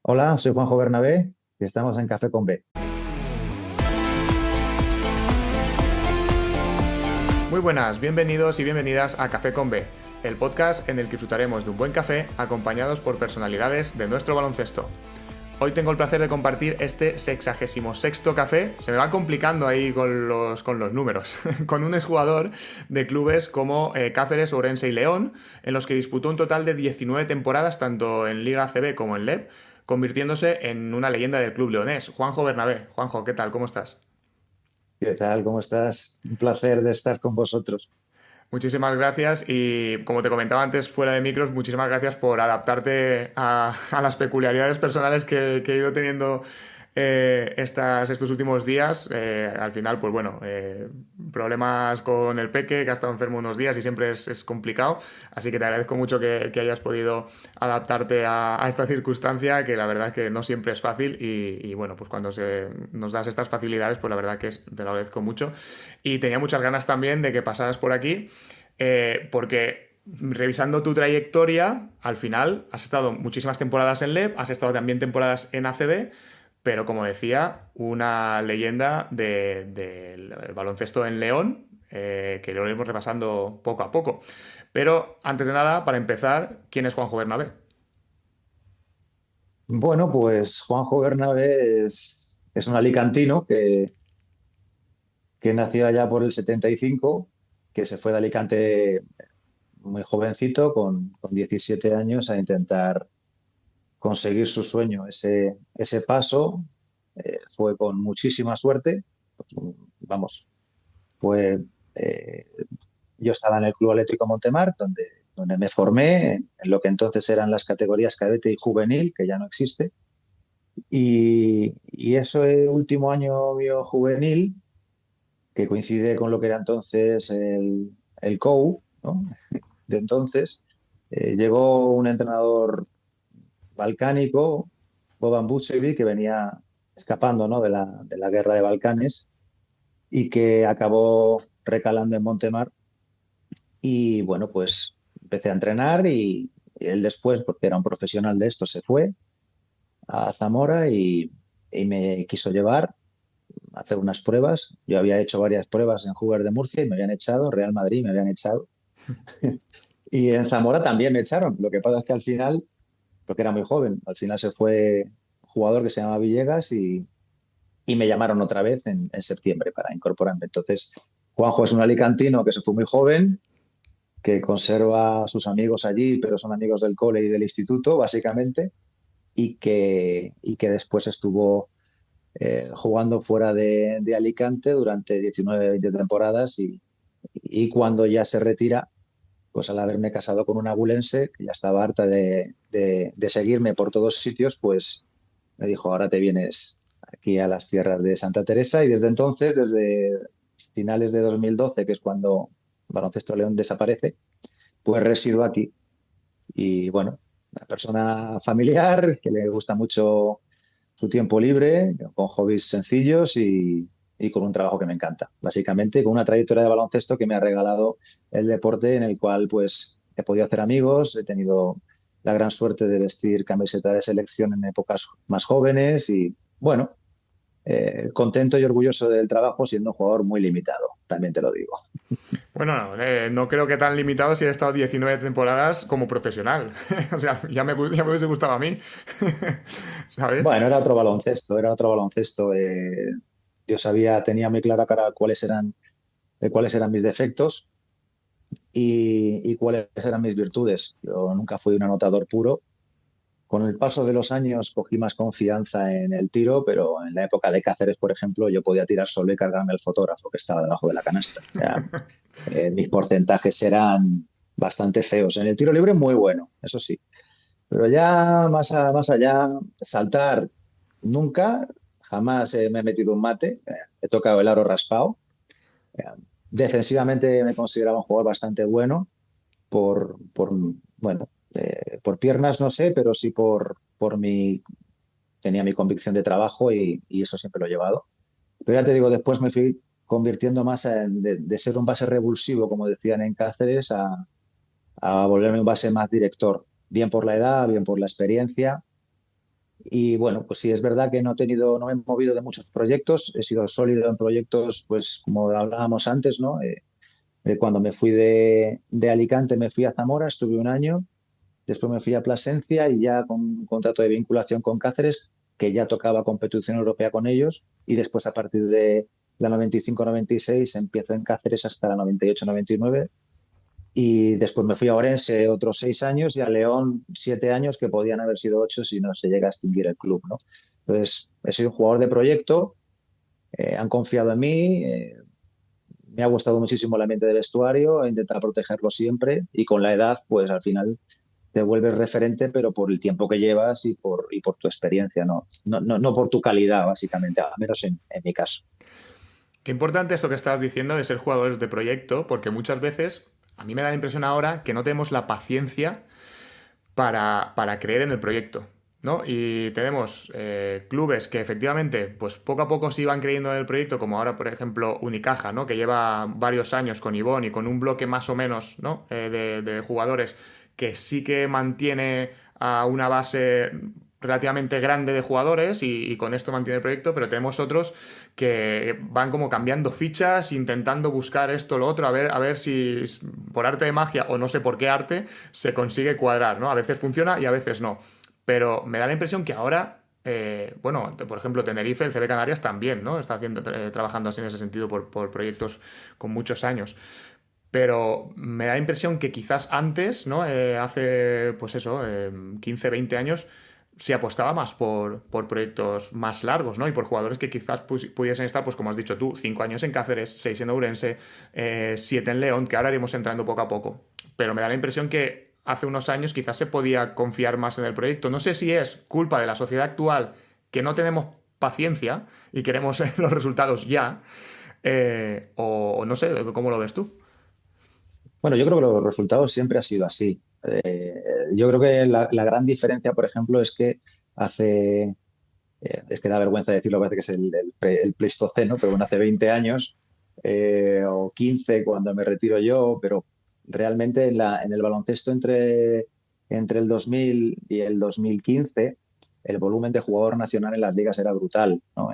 Hola, soy Juanjo Bernabé y estamos en Café con B. Muy buenas, bienvenidos y bienvenidas a Café con B, el podcast en el que disfrutaremos de un buen café acompañados por personalidades de nuestro baloncesto. Hoy tengo el placer de compartir este 66º café. Se me va complicando ahí con los números. Con un exjugador de clubes como Cáceres, Ourense y León, en los que disputó un total de 19 temporadas tanto en Liga ACB como en LEB, convirtiéndose en una leyenda del club leonés. Juanjo Bernabé. Juanjo, ¿qué tal? ¿Cómo estás? ¿Qué tal? ¿Cómo estás? Un placer de estar con vosotros. Muchísimas gracias y como te comentaba antes fuera de micros, muchísimas gracias por adaptarte a las peculiaridades personales que he ido teniendo estos últimos días. Al final, pues bueno, problemas con el peque, que ha estado enfermo unos días y siempre es complicado. Así que te agradezco mucho que hayas podido adaptarte a esta circunstancia, que la verdad es que no siempre es fácil y bueno, pues cuando nos das estas facilidades, pues la verdad que te lo agradezco mucho. Y tenía muchas ganas también de que pasaras por aquí, porque revisando tu trayectoria, al final has estado muchísimas temporadas en LEB, has estado también temporadas en ACB, pero como decía, una leyenda del baloncesto en León, que lo iremos repasando poco a poco. Pero antes de nada, para empezar, ¿quién es Juanjo Bernabé? Bueno, pues Juanjo Bernabé es un alicantino que nació allá por el 75, que se fue de Alicante muy jovencito, con 17 años, a intentar conseguir su sueño. Ese paso fue con muchísima suerte. Pues, vamos, fue eh, Yo estaba en el Club Atlético Montemar, donde me formé en lo que entonces eran las categorías cadete y juvenil, que ya no existe. Y ese último año mío juvenil, que coincide con lo que era entonces el COU, ¿no? De entonces, llegó un entrenador balcánico, Boban Bucevic, que venía escapando, ¿no? de la guerra de Balcanes y que acabó recalando en Montemar. Y bueno, pues empecé a entrenar y él después, porque era un profesional de esto, se fue a Zamora y me quiso llevar a hacer unas pruebas. Yo había hecho varias pruebas en Jugar de Murcia y me habían echado, Real Madrid me habían echado. Y en Zamora también me echaron. Lo que pasa es que al final, porque era muy joven, al final se fue un jugador que se llama Villegas y me llamaron otra vez en septiembre para incorporarme. Entonces, Juanjo es un alicantino que se fue muy joven, que conserva a sus amigos allí, pero son amigos del cole y del instituto, básicamente, y que después estuvo jugando fuera de Alicante durante 19, 20 temporadas y cuando ya se retira, pues al haberme casado con una abulense, que ya estaba harta de seguirme por todos sitios, pues me dijo, ahora te vienes aquí a las tierras de Santa Teresa y desde entonces, desde finales de 2012, que es cuando Baloncesto León desaparece, pues resido aquí. Y bueno, una persona familiar que le gusta mucho su tiempo libre, con hobbies sencillos y con un trabajo que me encanta. Básicamente, con una trayectoria de baloncesto que me ha regalado el deporte en el cual pues he podido hacer amigos, he tenido la gran suerte de vestir camiseta de selección en épocas más jóvenes y bueno, contento y orgulloso del trabajo siendo un jugador muy limitado, también te lo digo. Bueno, no creo que tan limitado si he estado 19 temporadas como profesional. O sea, ya me hubiese gustado a mí. ¿Sabes? Bueno, era otro baloncesto. Yo tenía muy clara cuáles eran mis defectos y cuáles eran mis virtudes. Yo nunca fui un anotador puro. Con el paso de los años cogí más confianza en el tiro, pero en la época de Cáceres, por ejemplo, yo podía tirar solo y cargarme el fotógrafo que estaba debajo de la canasta. O sea, mis porcentajes eran bastante feos. En el tiro libre, muy bueno, eso sí. Pero ya más allá, saltar nunca, jamás me he metido un mate, he tocado el aro raspado. Eh, Defensivamente me consideraba un jugador bastante bueno bueno, por piernas no sé, pero sí tenía mi convicción de trabajo y eso siempre lo he llevado. Pero ya te digo, después me fui convirtiendo más de ser un base revulsivo, como decían en Cáceres, a volverme un base más director, bien por la edad, bien por la experiencia Y bueno, pues sí, es verdad que no me he movido de muchos proyectos, he sido sólido en proyectos, pues como hablábamos antes, ¿no? Cuando me fui de Alicante me fui a Zamora, estuve un año, después me fui a Plasencia y ya con un contrato de vinculación con Cáceres, que ya tocaba competición europea con ellos, y después a partir de la 95-96 empiezo en Cáceres hasta la 98-99 y después me fui a Orense otros 6 años y a León 7 años, que podían haber sido 8 si no se llega a extinguir el club, ¿no? Entonces, he sido un jugador de proyecto, han confiado en mí, me ha gustado muchísimo el ambiente de vestuario, he intentado protegerlo siempre y con la edad, pues al final te vuelves referente, pero por el tiempo que llevas y por tu experiencia, no por tu calidad, básicamente, al menos en mi caso. Qué importante esto que estabas diciendo de ser jugadores de proyecto, porque muchas veces a mí me da la impresión ahora que no tenemos la paciencia para creer en el proyecto, ¿no? Y tenemos clubes que efectivamente, pues poco a poco se iban creyendo en el proyecto, como ahora, por ejemplo, Unicaja, ¿no? Que lleva varios años con Ivonne y con un bloque más o menos, ¿no? De jugadores que sí que mantiene a una base relativamente grande de jugadores y con esto mantiene el proyecto, pero tenemos otros que van como cambiando fichas, intentando buscar esto o lo otro, a ver si por arte de magia o no sé por qué arte se consigue cuadrar, ¿no? A veces funciona y a veces no. Pero me da la impresión que ahora, bueno, por ejemplo, Tenerife, el CB Canarias también, ¿no? Está trabajando así en ese sentido por proyectos con muchos años. Pero me da la impresión que quizás antes, ¿no? Hace, pues eso, 15, 20 años, se apostaba más por proyectos más largos, ¿no? Y por jugadores que quizás pudiesen estar, pues como has dicho tú, 5 años en Cáceres, 6 en Ourense, 7 en León, que ahora iremos entrando poco a poco. Pero me da la impresión que hace unos años quizás se podía confiar más en el proyecto. No sé si es culpa de la sociedad actual que no tenemos paciencia y queremos los resultados ya, o no sé, ¿cómo lo ves tú? Bueno, yo creo que los resultados siempre ha sido así. Yo creo que la gran diferencia, por ejemplo, es que hace, es que da vergüenza decirlo, parece que es el Pleistoceno, pero bueno, hace 20 años o 15 cuando me retiro yo, pero realmente en el baloncesto entre el 2000 y el 2015 el volumen de jugador nacional en las ligas era brutal, ¿no?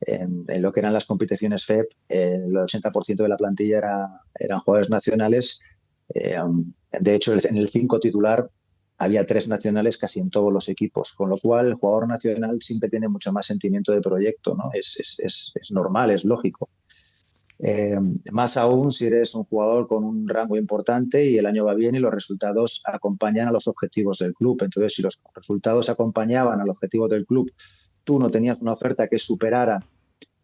En lo que eran las competiciones FEP, el 80% de la plantilla eran jugadores nacionales. De hecho, en el 5 titular había 3 nacionales casi en todos los equipos, con lo cual el jugador nacional siempre tiene mucho más sentimiento de proyecto, ¿no? Es normal, es lógico. Eh, Más aún si eres un jugador con un rango importante y el año va bien y los resultados acompañan a los objetivos del club. Entonces, si los resultados acompañaban al objetivo del club, tú no tenías una oferta que superara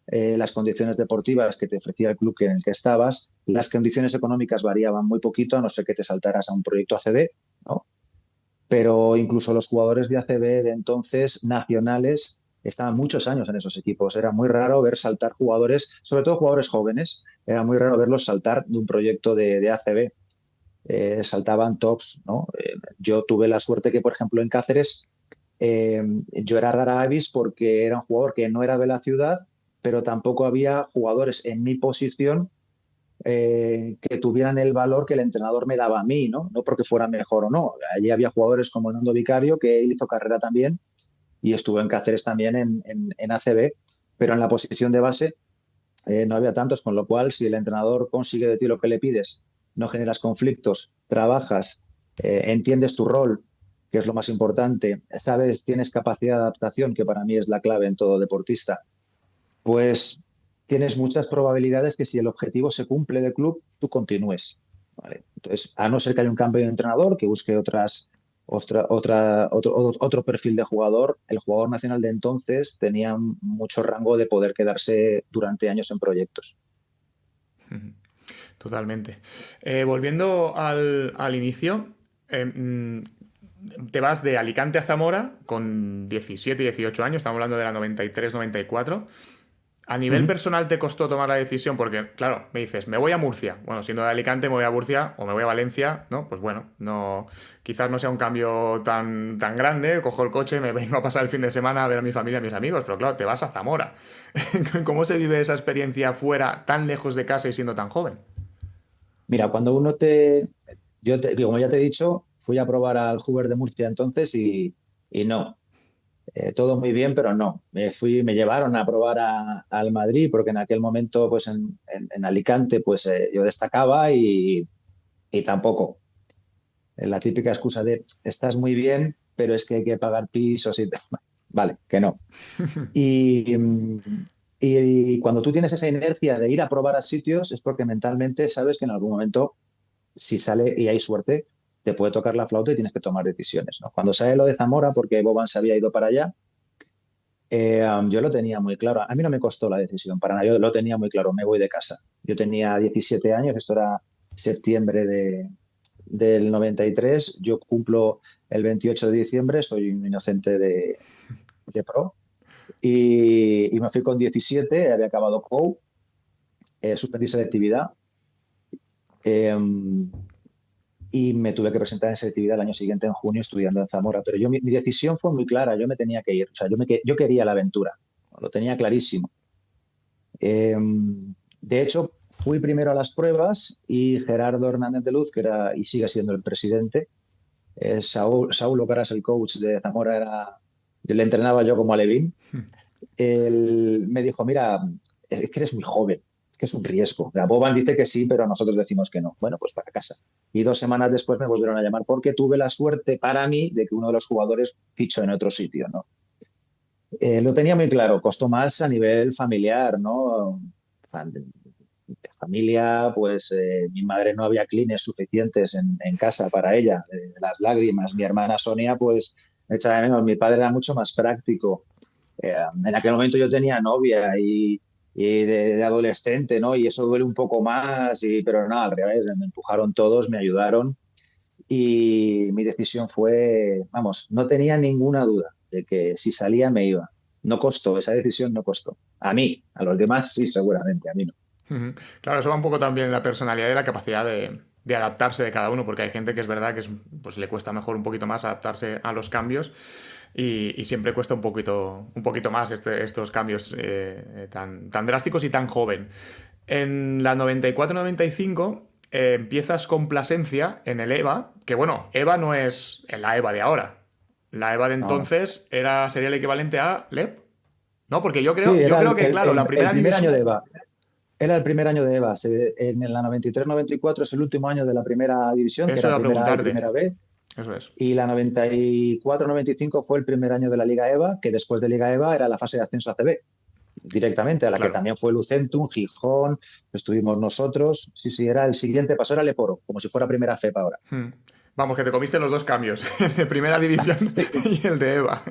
las condiciones deportivas que te ofrecía el club en el que estabas, las condiciones económicas variaban muy poquito, a no ser que te saltaras a un proyecto ACB, ¿no? Pero incluso los jugadores de ACB de entonces, nacionales, estaban muchos años en esos equipos. Era muy raro ver saltar jugadores, sobre todo jugadores jóvenes, era muy raro verlos saltar de un proyecto de ACB. Saltaban tops, ¿no? Yo tuve la suerte que, por ejemplo, en Cáceres yo era rara avis porque era un jugador que no era de la ciudad, pero tampoco había jugadores en mi posición que tuvieran el valor que el entrenador me daba a mí, ¿no? No porque fuera mejor o no. Allí había jugadores como Nando Vicario, que él hizo carrera también y estuvo en Cáceres también en ACB, pero en la posición de base no había tantos, con lo cual si el entrenador consigue de ti lo que le pides, no generas conflictos, trabajas, entiendes tu rol, que es lo más importante, sabes, tienes capacidad de adaptación, que para mí es la clave en todo deportista, pues tienes muchas probabilidades que si el objetivo se cumple del club, tú continúes. ¿Vale? Entonces, a no ser que haya un cambio de entrenador que busque otro perfil de jugador, el jugador nacional de entonces tenía mucho rango de poder quedarse durante años en proyectos. Totalmente. Volviendo al inicio, te vas de Alicante a Zamora con 17, 18 años, estamos hablando de la 93, 94. A Uh nivel -huh. personal te costó tomar la decisión porque, claro, me dices, me voy a Murcia. Bueno, siendo de Alicante, me voy a Murcia o me voy a Valencia, ¿no? Pues bueno, no, quizás no sea un cambio tan grande. Cojo el coche, me vengo a pasar el fin de semana a ver a mi familia, a mis amigos, pero claro, te vas a Zamora. ¿Cómo se vive esa experiencia fuera, tan lejos de casa y siendo tan joven? Mira, como ya te he dicho, fui a probar al Hoover de Murcia entonces y no. Todo muy bien, pero no. Me llevaron a probar al Madrid porque en aquel momento, pues en Alicante, pues yo destacaba y tampoco. La típica excusa de estás muy bien, pero es que hay que pagar pisos y vale, que no. Y, y cuando tú tienes esa inercia de ir a probar a sitios es porque mentalmente sabes que en algún momento, si sale y hay suerte, te puede tocar la flauta y tienes que tomar decisiones, ¿no? Cuando sale lo de Zamora, porque Boban se había ido para allá, yo lo tenía muy claro. A mí no me costó la decisión para nada. Yo lo tenía muy claro. Me voy de casa. Yo tenía 17 años. Esto era septiembre del 93. Yo cumplo el 28 de diciembre. Soy un inocente de pro. Y me fui con 17. Había acabado COU. Suspendí selectividad. Eh, y me tuve que presentar en selectividad el año siguiente, en junio, estudiando en Zamora. Pero mi decisión fue muy clara. Yo me tenía que ir. O sea, yo quería la aventura. Lo tenía clarísimo. Eh, de hecho, fui primero a las pruebas y Gerardo Hernández de Luz, que era y sigue siendo el presidente, Saulo Caras, el coach de Zamora, le entrenaba yo como alevín. Él me dijo, mira, es que eres muy joven, es que es un riesgo. La Boban dice que sí, pero nosotros decimos que no. Bueno, pues para casa. Y 2 semanas después me volvieron a llamar porque tuve la suerte para mí de que uno de los jugadores fichó en otro sitio, ¿no? Lo tenía muy claro, costó más a nivel familiar, ¿no? De familia, pues mi madre no había clines suficientes en casa para ella, las lágrimas. Mi hermana Sonia, pues me echaba de menos. Mi padre era mucho más práctico. En aquel momento yo tenía novia y de adolescente, ¿no? Y eso duele un poco más, pero no, al revés, me empujaron todos, me ayudaron y mi decisión fue, vamos, no tenía ninguna duda de que si salía me iba. No costó, esa decisión no costó. A mí, a los demás sí, seguramente, a mí no. Ujú. Claro, eso va un poco también en la personalidad y la capacidad de adaptarse de cada uno, porque hay gente que es verdad que pues le cuesta mejor un poquito más adaptarse a los cambios y siempre cuesta un poquito más estos cambios tan drásticos y tan joven. En la 94-95 empiezas con Plasencia en el EVA, que bueno, EVA no es la EVA de ahora. La EVA de No, no. entonces sería el equivalente a LEP. No, porque Sí, yo era creo que, claro, la el primera primer año división. de EVA. Era el primer año de EVA. En la 93-94 es el último año de la primera división, que Eso era iba a primera A y preguntarte. primera B. Eso es. Y la 94-95 fue el primer año de la Liga EVA, que después de Liga EVA era la fase de ascenso a CB, directamente, a la que Claro. también fue Lucentum, Gijón, estuvimos nosotros. Sí, sí, era el siguiente paso, era Leporo, como si fuera primera FEP ahora. Hmm. Vamos, que te comiste los dos cambios, el de primera división Sí. y el de EVA.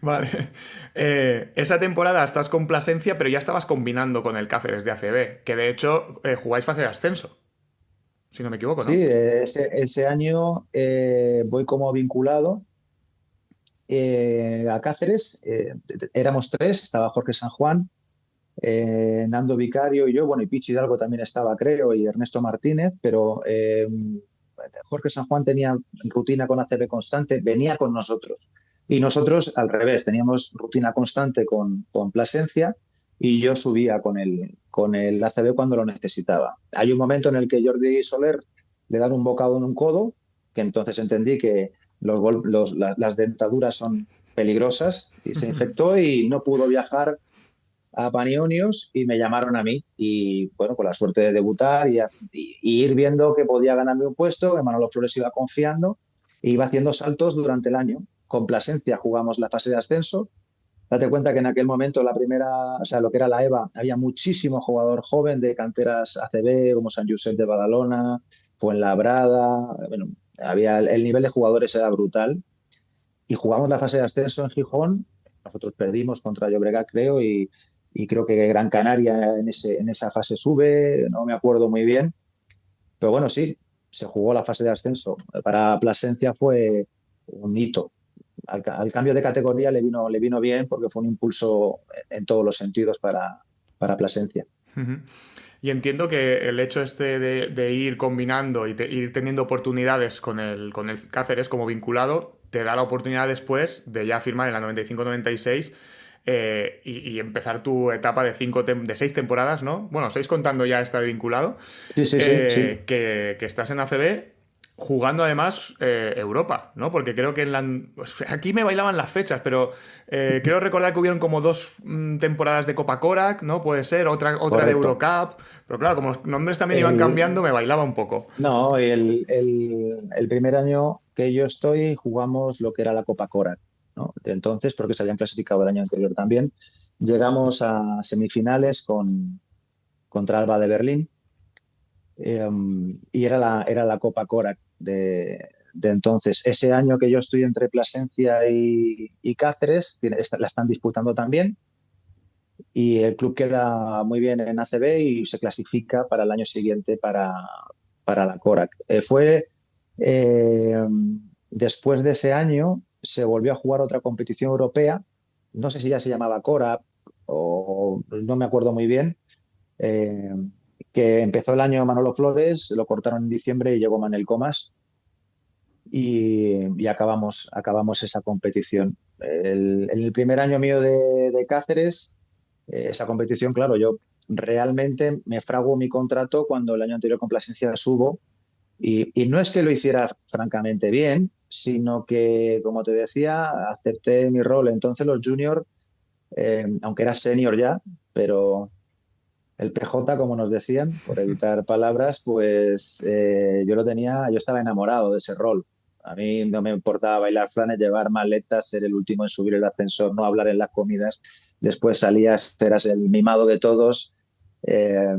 Vale. Esa temporada estás con Plasencia, pero ya estabas combinando con el Cáceres de ACB, que de hecho jugáis fase de ascenso, si no me equivoco, Sí, ¿no? ese año voy como vinculado a Cáceres. Éramos tres, estaba Jorge San Juan, Nando Vicario y yo, bueno, y Pichi Hidalgo también estaba, creo, y Ernesto Martínez, pero Jorge San Juan tenía rutina con ACB constante, venía con nosotros. Y nosotros, al revés, teníamos rutina constante con Plasencia y yo subía con el ACB cuando lo necesitaba. Hay un momento en el que Jordi Soler le dan un bocado en un codo, que entonces entendí que las dentaduras son peligrosas y se infectó y no pudo viajar a Panionios y me llamaron a mí y bueno, con la suerte de debutar y ir viendo que podía ganarme un puesto, que Manolo Flores iba confiando e iba haciendo saltos durante el año. Con Plasencia jugamos la fase de ascenso. Date cuenta que en aquel momento la primera, o sea, lo que era la EVA, había muchísimo jugador joven de canteras ACB, como San Josep de Badalona, Fuenlabrada, bueno, el nivel de jugadores era brutal y jugamos la fase de ascenso en Gijón. Nosotros perdimos contra Llobregat, creo, y creo que Gran Canaria en esa fase sube, no me acuerdo muy bien, pero bueno, sí, se jugó la fase de ascenso. Para Plasencia fue un hito. Al cambio de categoría le vino bien porque fue un impulso en todos los sentidos para Plasencia. Ujú. Y entiendo que el hecho este de ir combinando y ir teniendo oportunidades con el Cáceres como vinculado, te da la oportunidad después de ya firmar en la 95-96 y empezar tu etapa de 6 temporadas, ¿no? Bueno, 6 contando ya esta de vinculado, Sí, sí, sí, sí. que estás en ACB jugando además Europa, ¿no? Porque creo que pues, aquí me bailaban las fechas, pero creo recordar que hubieron como dos temporadas de Copa Korak, ¿no? Puede ser, otra de Correcto. Eurocup, pero claro, como los nombres también iban cambiando, El, me bailaba un poco. no, el primer año que yo estoy jugamos lo que era la Copa Cora, ¿no? De entonces, porque se habían clasificado el año anterior también. Llegamos a semifinales contra Alba de Berlín y era la Copa Cora de entonces. Ese año que yo estoy entre Plasencia y Cáceres, la están disputando también y el club queda muy bien en ACB y se clasifica para el año siguiente para la Korak. Eh, Después de ese año se volvió a jugar otra competición europea, no sé si ya se llamaba Korak o no me acuerdo muy bien, eh, que empezó el año Manolo Flores, lo cortaron en diciembre y llegó Manel Comas y acabamos esa competición. En el primer año mío de Cáceres, esa competición, claro, yo realmente me fraguo mi contrato cuando el año anterior con Plasencia subo y no es que lo hiciera francamente bien, sino que, como te decía, acepté mi rol. Entonces los juniors, aunque era senior ya, pero el PJ, como nos decían, por evitar palabras, pues yo estaba enamorado de ese rol. A mí no me importaba bailar flanes, llevar maletas, ser el último en subir el ascensor, no hablar en las comidas. Después salías, eras el mimado de todos. Eh,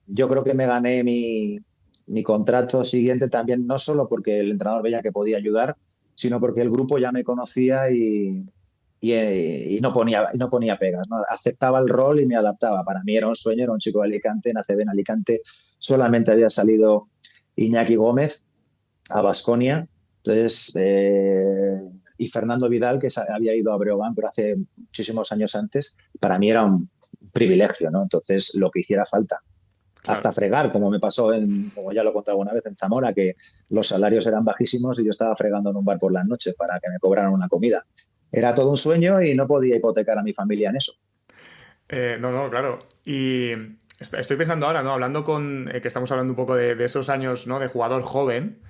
yo creo que me gané mi contrato siguiente también, no solo porque el entrenador veía que podía ayudar, sino porque el grupo ya me conocía y no ponía pegas, ¿no? Aceptaba el rol y me adaptaba. Para mí era un sueño, era un chico de Alicante, en ACB en Alicante solamente había salido Iñaki Gómez a Baskonia, entonces, y Fernando Vidal, que había ido a Breogán, pero hace muchísimos años antes, para mí era un privilegio, ¿no? Entonces, lo que hiciera falta. Claro. Hasta fregar, como me pasó, como ya lo he contado una vez, en Zamora, que los salarios eran bajísimos y yo estaba fregando en un bar por las noches para que me cobraran una comida. Era todo un sueño y no podía hipotecar a mi familia en eso. No, no, claro. Y estoy pensando ahora, ¿no? Hablando con, que estamos hablando un poco de esos años, ¿no? De jugador joven.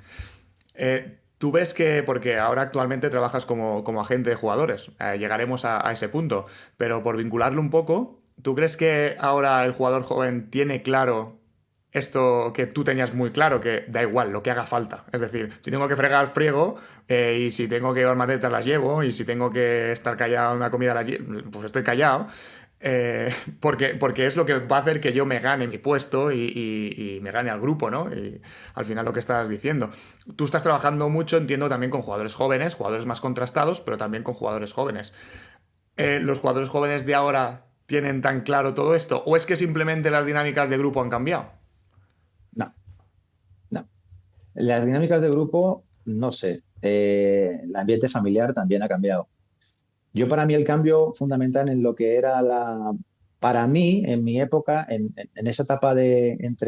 Tú ves que, porque ahora actualmente trabajas como agente de jugadores, llegaremos a ese punto, pero por vincularlo un poco, ¿tú crees que ahora el jugador joven tiene claro esto que tú tenías muy claro, que da igual lo que haga falta? Es decir, si tengo que fregar, friego, y si tengo que llevar maletas, las llevo, y si tengo que estar callado en una comida, pues estoy callado. Porque es lo que va a hacer que yo me gane mi puesto y me gane al grupo, ¿no? Y al final lo que estás diciendo. Tú estás trabajando mucho, entiendo, también con jugadores jóvenes, jugadores más contrastados, pero también con jugadores jóvenes. ¿Los jugadores jóvenes de ahora tienen tan claro todo esto? ¿O es que simplemente las dinámicas de grupo han cambiado? No, no. Las dinámicas de grupo, no sé. El ambiente familiar también ha cambiado. Yo para mí el cambio fundamental en lo que era para mí, en mi época, en esa etapa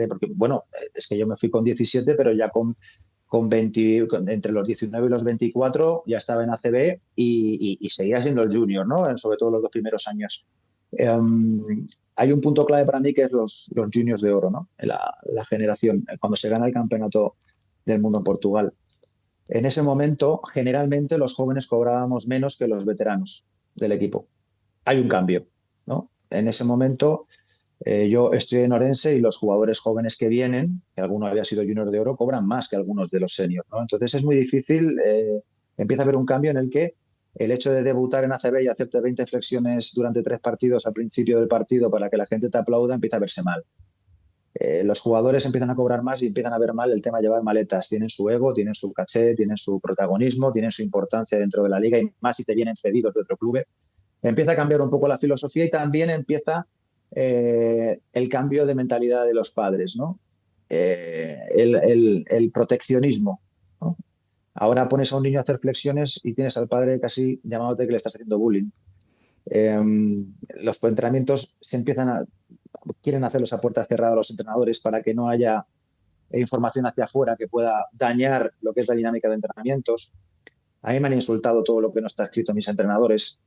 porque bueno, es que yo me fui con 17 pero ya con 20, entre los 19 y los 24 ya estaba en ACB y seguía siendo el junior, ¿no? Sobre todo los dos primeros años. Hay un punto clave para mí que es los juniors de oro, ¿no? La generación, cuando se gana el campeonato del mundo en Portugal. En ese momento, generalmente los jóvenes cobrábamos menos que los veteranos del equipo. Hay un cambio, ¿no? En ese momento, yo estoy en Orense y los jugadores jóvenes que vienen, que alguno había sido junior de oro, cobran más que algunos de los seniors, ¿no? Entonces es muy difícil, empieza a haber un cambio en el que el hecho de debutar en ACB y hacerte 20 flexiones durante 3 partidos al principio del partido para que la gente te aplauda empieza a verse mal. Los jugadores empiezan a cobrar más y empiezan a ver mal el tema de llevar maletas. Tienen su ego, tienen su caché, tienen su protagonismo, tienen su importancia dentro de la liga y más si te vienen cedidos de otro club. Empieza a cambiar un poco la filosofía y también empieza el cambio de mentalidad de los padres, ¿no? El proteccionismo, ¿no? Ahora pones a un niño a hacer flexiones y tienes al padre casi llamándote que le estás haciendo bullying. Eh, los entrenamientos quieren hacerlos a puerta cerrada a los entrenadores para que no haya información hacia afuera que pueda dañar lo que es la dinámica de entrenamientos. A mí me han insultado todo lo que no está escrito en mis entrenadores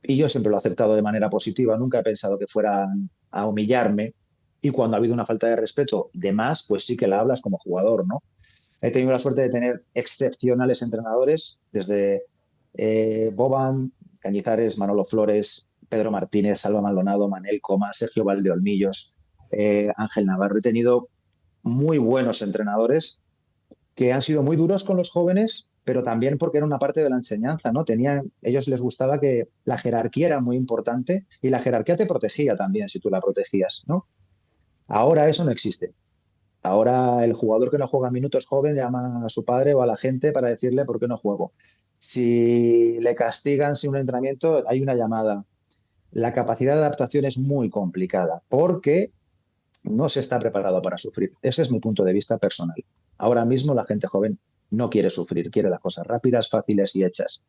y yo siempre lo he aceptado de manera positiva. Nunca he pensado que fueran a humillarme y cuando ha habido una falta de respeto de más, pues sí que la hablas como jugador, ¿no? he tenido la suerte de tener excepcionales entrenadores, desde Boban, Cañizares, Manolo Flores, Pedro Martínez, Salva Maldonado, Manel Coma, Sergio Valdeolmillos, Ángel Navarro. He tenido muy buenos entrenadores que han sido muy duros con los jóvenes, pero también porque era una parte de la enseñanza, ¿no? Ellos les gustaba que la jerarquía era muy importante y la jerarquía te protegía también si tú la protegías, ¿no? Ahora eso no existe. Ahora el jugador que no juega minutos joven llama a su padre o a la gente para decirle por qué no juego. Si le castigan sin un entrenamiento, hay una llamada. La capacidad de adaptación es muy complicada porque no se está preparado para sufrir. Ese es mi punto de vista personal. Ahora mismo la gente joven no quiere sufrir, quiere las cosas rápidas, fáciles y hechas.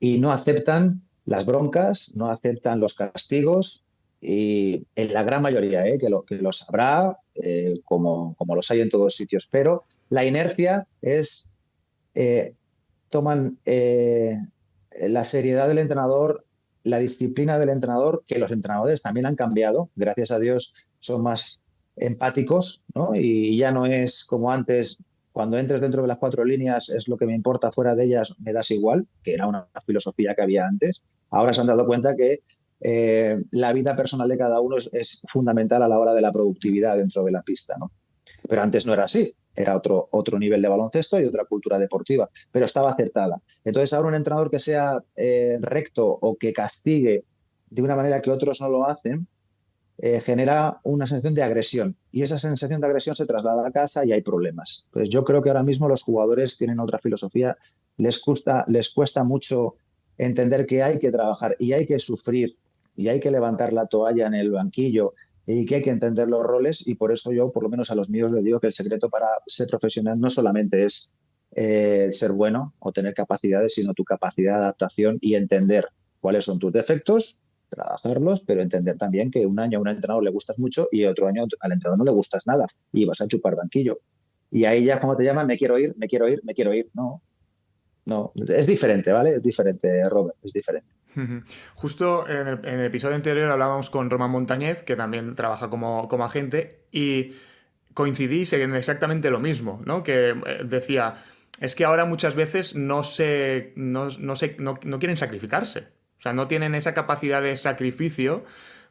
Y no aceptan las broncas, no aceptan los castigos y en la gran mayoría, que lo sabrá, como los hay en todos sitios, pero la inercia es, eh, toman la seriedad del entrenador, la disciplina del entrenador, que los entrenadores también han cambiado, gracias a Dios son más empáticos, ¿no? Y ya no es como antes, cuando entres dentro de las cuatro líneas es lo que me importa, fuera de ellas me das igual, que era una filosofía que había antes. Ahora se han dado cuenta que la vida personal de cada uno es fundamental a la hora de la productividad dentro de la pista, ¿no? Pero antes no era así. Era otro nivel de baloncesto y otra cultura deportiva, pero estaba acertada. Entonces, ahora un entrenador que sea recto o que castigue de una manera que otros no lo hacen, genera una sensación de agresión. Y esa sensación de agresión se traslada a casa y hay problemas. Pues yo creo que ahora mismo los jugadores tienen otra filosofía. Les cuesta mucho entender que hay que trabajar y hay que sufrir y hay que levantar la toalla en el banquillo y que hay que entender los roles, y por eso yo, por lo menos a los míos, les digo que el secreto para ser profesional no solamente es ser bueno o tener capacidades, sino tu capacidad de adaptación y entender cuáles son tus defectos, trabajarlos, pero entender también que un año a un entrenador le gustas mucho y otro año al entrenador no le gustas nada y vas a chupar banquillo. Y ahí ya cuando te llaman, me quiero ir, me quiero ir, me quiero ir. No, no, es diferente, ¿vale? Es diferente, Robert, es diferente. Justo en el episodio anterior hablábamos con Román Montañez, que también trabaja como agente, y coincidís en exactamente lo mismo, ¿no? Que decía, es que ahora muchas veces no quieren sacrificarse. O sea, no tienen esa capacidad de sacrificio,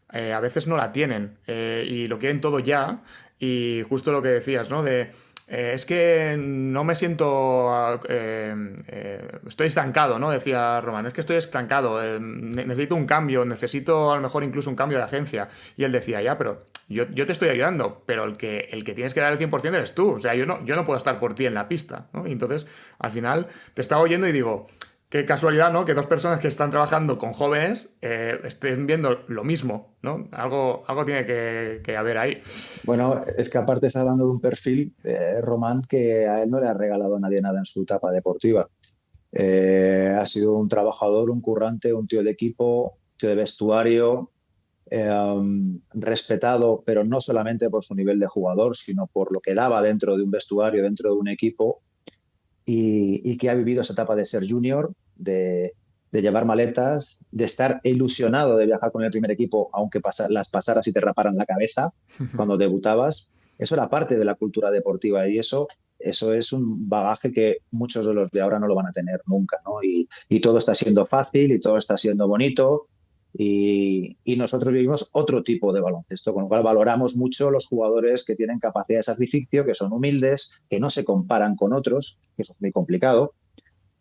a veces no la tienen, y lo quieren todo ya. Y justo lo que decías, ¿no? Es que no me siento. Estoy estancado, ¿no? Decía Román. Es que estoy estancado. Necesito un cambio. Necesito a lo mejor incluso un cambio de agencia. Y él decía, ya, pero yo te estoy ayudando. Pero el que tienes que dar el 100% eres tú. O sea, yo no puedo estar por ti en la pista, ¿no? Y entonces, al final, te estaba oyendo y digo. Qué casualidad, ¿no? Que dos personas que están trabajando con jóvenes estén viendo lo mismo, ¿no? Algo tiene que haber ahí. Bueno, es que aparte está hablando de un perfil, Román, que a él no le ha regalado a nadie nada en su etapa deportiva. Ha sido un trabajador, un currante, un tío de equipo, tío de vestuario, respetado, pero no solamente por su nivel de jugador, sino por lo que daba dentro de un vestuario, dentro de un equipo, y que ha vivido esa etapa de ser junior, de llevar maletas, de estar ilusionado de viajar con el primer equipo, aunque las pasaras y te raparan la cabeza cuando debutabas. Eso era parte de la cultura deportiva y eso es un bagaje que muchos de los de ahora no lo van a tener nunca, ¿no? Y todo está siendo fácil y todo está siendo bonito. Y nosotros vivimos otro tipo de baloncesto, con lo cual valoramos mucho los jugadores que tienen capacidad de sacrificio, que son humildes, que no se comparan con otros, que eso es muy complicado,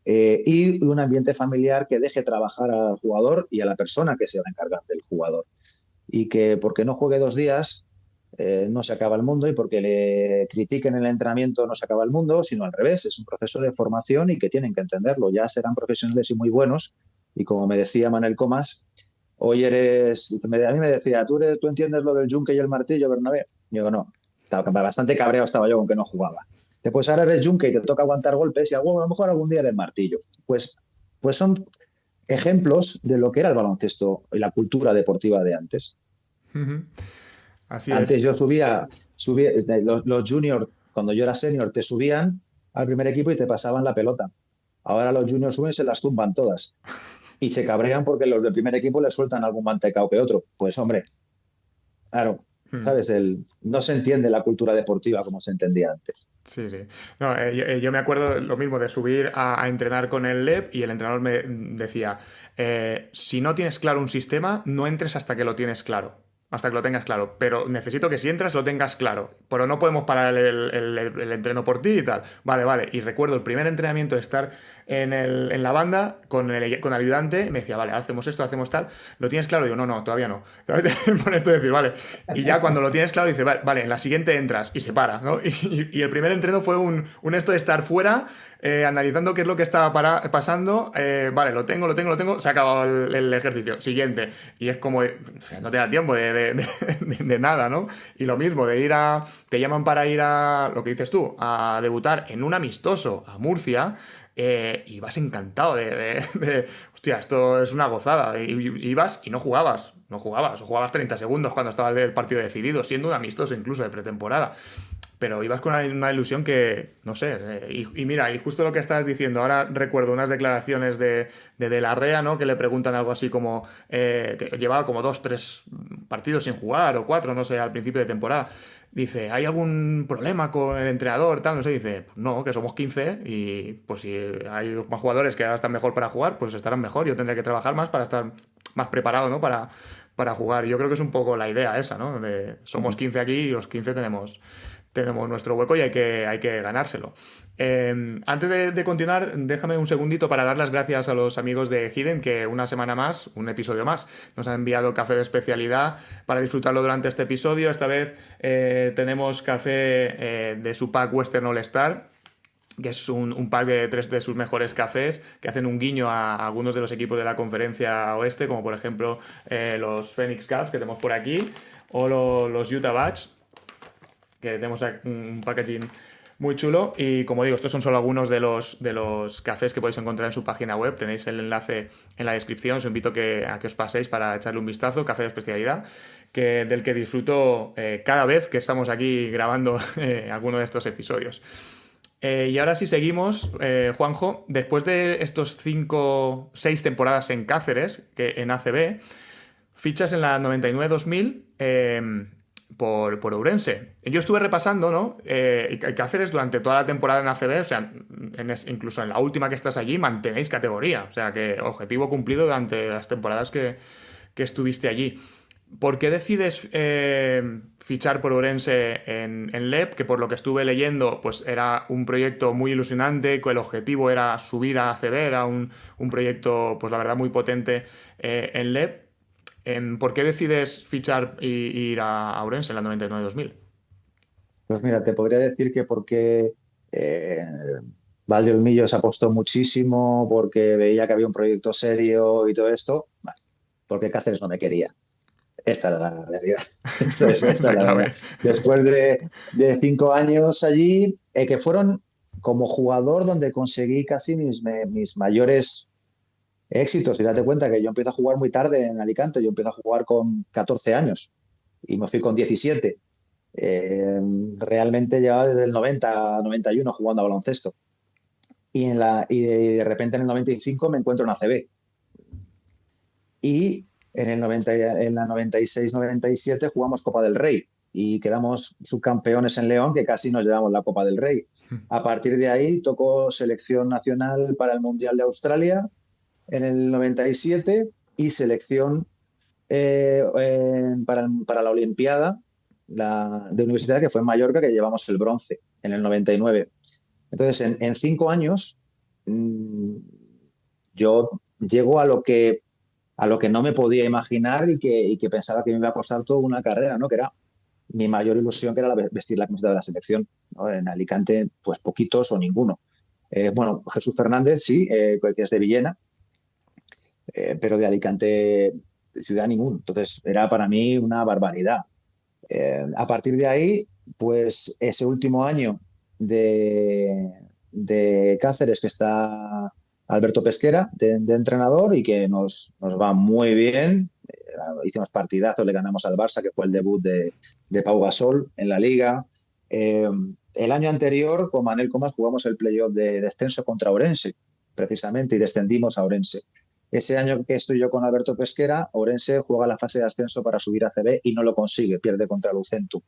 y un ambiente familiar que deje trabajar al jugador y a la persona que se va a encargar del jugador. Y que porque no juegue 2 días no se acaba el mundo, y porque le critiquen el entrenamiento no se acaba el mundo, sino al revés, es un proceso de formación y que tienen que entenderlo. Ya serán profesionales y muy buenos, y como me decía Manel Comas, hoy a mí me decía, ¿tú entiendes lo del yunque y el martillo, Bernabé? Y digo, no, bastante cabreado estaba yo con que no jugaba. Después ahora eres yunque y te toca aguantar golpes y a lo mejor algún día eres martillo. Pues son ejemplos de lo que era el baloncesto y la cultura deportiva de antes. Así es. Antes yo subía los juniors, cuando yo era senior, te subían al primer equipo y te pasaban la pelota. Ahora los juniors suben y se las tumban todas. Y se cabrean porque los del primer equipo les sueltan algún mantecao que otro. Pues hombre, claro, ¿sabes? No se entiende la cultura deportiva como se entendía antes. Sí, sí. No, yo me acuerdo lo mismo de subir a entrenar con el LEP y el entrenador me decía, si no tienes claro un sistema, no entres hasta que lo tienes claro, hasta que lo tengas claro. Pero necesito que si entras lo tengas claro. Pero no podemos parar el entreno por ti y tal. Vale, vale. Y recuerdo el primer entrenamiento de estar en la banda con el ayudante. Me decía, vale, hacemos esto, hacemos tal. ¿Lo tienes claro? Digo, no, no, todavía no. Por esto decir, vale. Y ya cuando lo tienes claro, dice, vale, vale, en la siguiente entras y se para, ¿no? Y el primer entreno fue un esto de estar fuera, analizando qué es lo que estaba pasando. Vale, lo tengo, se ha acabado el ejercicio. Siguiente. Y es como, no te da tiempo de nada, ¿no? Y lo mismo, te llaman para ir a, lo que dices tú, a debutar en un amistoso a Murcia. Y vas encantado hostia, esto es una gozada. Y ibas y no jugabas, o jugabas 30 segundos cuando estaba el partido decidido, siendo un amistoso incluso de pretemporada. Pero ibas con una ilusión que, no sé, y mira, y justo lo que estabas diciendo, ahora recuerdo unas declaraciones de la Rea, ¿no? Que le preguntan algo así como, que llevaba como 2, 3 partidos sin jugar, o 4, no sé, al principio de temporada. Dice, ¿hay algún problema con el entrenador? Tal, no sé, dice, pues no, que somos 15 y pues si hay más jugadores que ahora están mejor para jugar, pues estarán mejor. Yo tendré que trabajar más para estar más preparado, ¿no? Para jugar. Yo creo que es un poco la idea esa, ¿no? Somos 15 aquí y los 15 tenemos nuestro hueco y hay que ganárselo. Antes de continuar, déjame un segundito para dar las gracias a los amigos de Hidden que una semana más, un episodio más, nos han enviado café de especialidad para disfrutarlo durante este episodio. Esta vez tenemos café de su pack Western All Star, que es un pack de 3 de sus mejores cafés que hacen un guiño a algunos de los equipos de la conferencia oeste, como por ejemplo los Phoenix Cavs que tenemos por aquí, o los Utah Batch, que tenemos un packaging muy chulo. Y como digo, estos son solo algunos de los cafés que podéis encontrar en su página web. Tenéis el enlace en la descripción. Os invito a que os paséis para echarle un vistazo. Café de especialidad, del que disfruto cada vez que estamos aquí grabando alguno de estos episodios. Y ahora sí seguimos, Juanjo. Después de estos 6 temporadas en Cáceres, en ACB, fichas en la 99-2000 por Ourense. Yo estuve repasando, ¿no? Cáceres durante toda la temporada en ACB, o sea, incluso en la última que estás allí, mantenéis categoría. O sea, que objetivo cumplido durante las temporadas que estuviste allí. ¿Por qué decides fichar por Ourense en LEP? Que por lo que estuve leyendo, pues era un proyecto muy ilusionante, que el objetivo era subir a ACB, era un proyecto, pues la verdad, muy potente en LEP. ¿Por qué decides fichar y ir a Ourense en la 99-2000? Pues mira, te podría decir que porque eh, Valdeolmillo se apostó muchísimo, porque veía que había un proyecto serio y todo esto, vale, porque Cáceres no me quería. Esta es la realidad. Esta es Está la verdad. clave. Después de 5 años allí, que fueron como jugador donde conseguí casi mis mayores éxitos. Y date cuenta que yo empiezo a jugar muy tarde en Alicante. Yo empiezo a jugar con 14 años y me fui con 17. Eh, Realmente llevaba desde el 90, 91 jugando a baloncesto. Y de repente en el 95 me encuentro en ACB. Y en la 96-97 jugamos Copa del Rey y quedamos subcampeones en León, que casi nos llevamos la Copa del Rey. A partir de ahí tocó selección nacional para el Mundial de Australia en el 97 y selección para la Olimpiada de universidad, que fue en Mallorca, que llevamos el bronce en el 99. Entonces, en 5 años, yo llego a lo que no me podía imaginar y que pensaba que me iba a costar toda una carrera, ¿no? Que era mi mayor ilusión, que era vestir la camiseta de la selección, ¿no? En Alicante, pues poquitos o ninguno. Bueno, Jesús Fernández, sí, que es de Villena, pero de Alicante, de ciudad, ninguno. Entonces, era para mí una barbaridad. A partir de ahí, pues ese último año de Cáceres, que está Alberto Pesquera de entrenador y que nos va muy bien. Hicimos partidazos, le ganamos al Barça, que fue el debut de Pau Gasol en la Liga. Eh, el año anterior, con Manel Comas, jugamos el playoff de descenso contra Orense, precisamente, y descendimos a Orense. Ese año que estoy yo con Alberto Pesquera, Orense juega la fase de ascenso para subir a CB y no lo consigue, pierde contra Lucentum.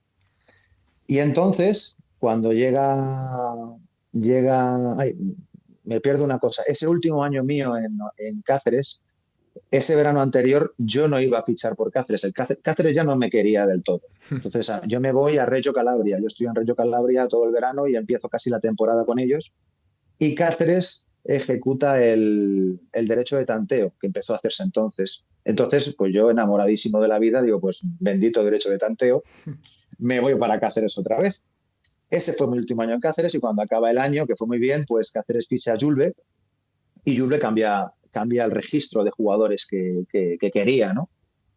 Y entonces cuando ay, me pierdo una cosa. Ese último año mío en Cáceres, ese verano anterior, yo no iba a fichar por Cáceres. Cáceres ya no me quería del todo. Entonces, yo me voy a Reggio Calabria. Yo estoy en Reggio Calabria todo el verano y empiezo casi la temporada con ellos. Y Cáceres ejecuta el derecho de tanteo, que empezó a hacerse entonces. Entonces, pues yo enamoradísimo de la vida, digo, pues bendito derecho de tanteo, me voy para Cáceres otra vez. Ese fue mi último año en Cáceres y cuando acaba el año, que fue muy bien, pues Cáceres ficha a Julve y Julve cambia el registro de jugadores que quería, ¿no?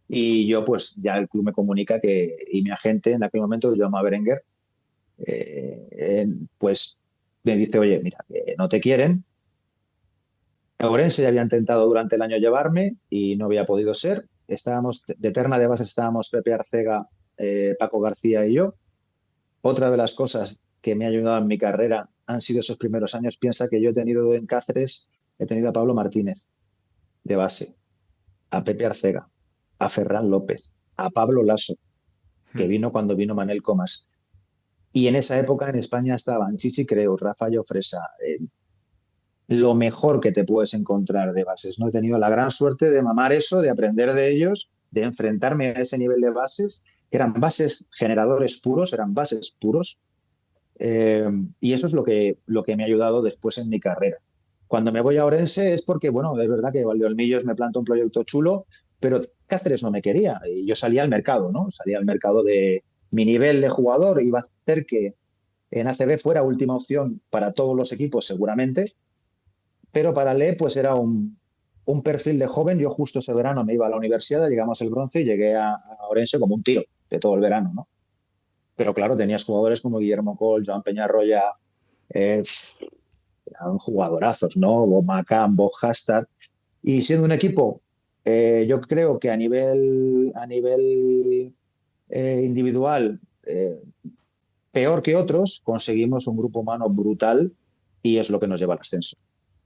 Y yo, pues ya el club me comunica y mi agente en aquel momento, Jaume Berenguer, pues me dice, oye, mira, no te quieren. Ourense ya había intentado durante el año llevarme y no había podido ser. Estábamos de terna de base, estábamos Pepe Arcega, Paco García y yo. Otra de las cosas que me ha ayudado en mi carrera han sido esos primeros años. Piensa que yo he tenido en Cáceres, he tenido a Pablo Martínez de base, a Pepe Arcega, a Ferran López, a Pablo Lasso, que vino cuando vino Manel Comas. Y en esa época en España estaban Chichi Creus, Rafa Fresa, lo mejor que te puedes encontrar de bases. ¿No? He tenido la gran suerte de mamar eso, de aprender de ellos, de enfrentarme a ese nivel de bases, que eran bases generadores puros, eran bases puros, y eso es lo que me ha ayudado después en mi carrera. Cuando me voy a Orense es porque, bueno, es verdad que Valdeolmillos me plantó un proyecto chulo, pero Cáceres no me quería y yo salía al mercado, ¿no? Salía al mercado de mi nivel de jugador, iba a hacer que en ACB fuera última opción para todos los equipos seguramente, pero para Le pues era un perfil de joven. Yo justo ese verano me iba a la universidad, llegamos el bronce y llegué a Orense como un tiro de todo el verano, ¿no? Pero claro, tenías jugadores como Guillermo Coll, Joan Peñarroya, eh, eran jugadorazos, ¿no? Bob McCann, Bob Hastad. Y siendo un equipo, yo creo que a nivel individual, peor que otros, conseguimos un grupo humano brutal y es lo que nos lleva al ascenso.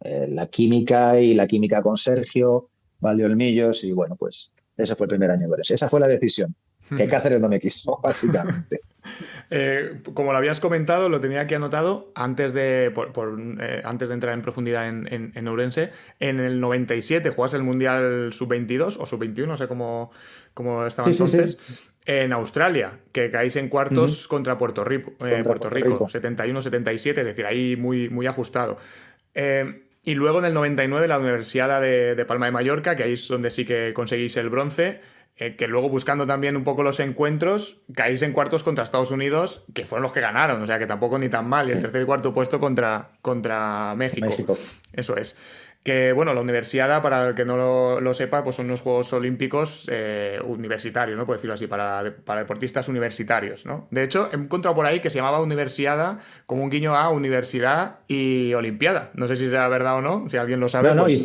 La química con Sergio, Valdeolmillos y bueno, pues ese fue el primer año de Esa fue la decisión, que Cáceres no me quiso, básicamente. Como lo habías comentado, lo tenía aquí anotado antes de entrar en profundidad en Ourense. En el 97 jugás el Mundial Sub-22 o Sub-21, no sé cómo estaba Sí, sí, entonces, sí. en Australia, que caéis en Uh -huh. cuartos contra Puerto Rico, Contra Puerto Puerto Rico, Rico. 71-77, es decir, ahí muy, muy ajustado. Y luego en el 99 la Universidad de Palma de Mallorca, que ahí es donde sí que conseguís el bronce, que luego buscando también un poco los encuentros, caéis en cuartos contra Estados Unidos, que fueron los que ganaron, o sea que tampoco ni tan mal, y el tercer y cuarto puesto contra México. México. Eso es. Que bueno, la universidad, para el que no lo sepa, pues son unos Juegos Olímpicos universitarios, ¿no? Por decirlo así, para deportistas universitarios, ¿no? De hecho, he encontrado por ahí que se llamaba Universiada como un guiño a Universidad y Olimpiada. No sé si sea verdad o no, si alguien lo sabe, No, no, pues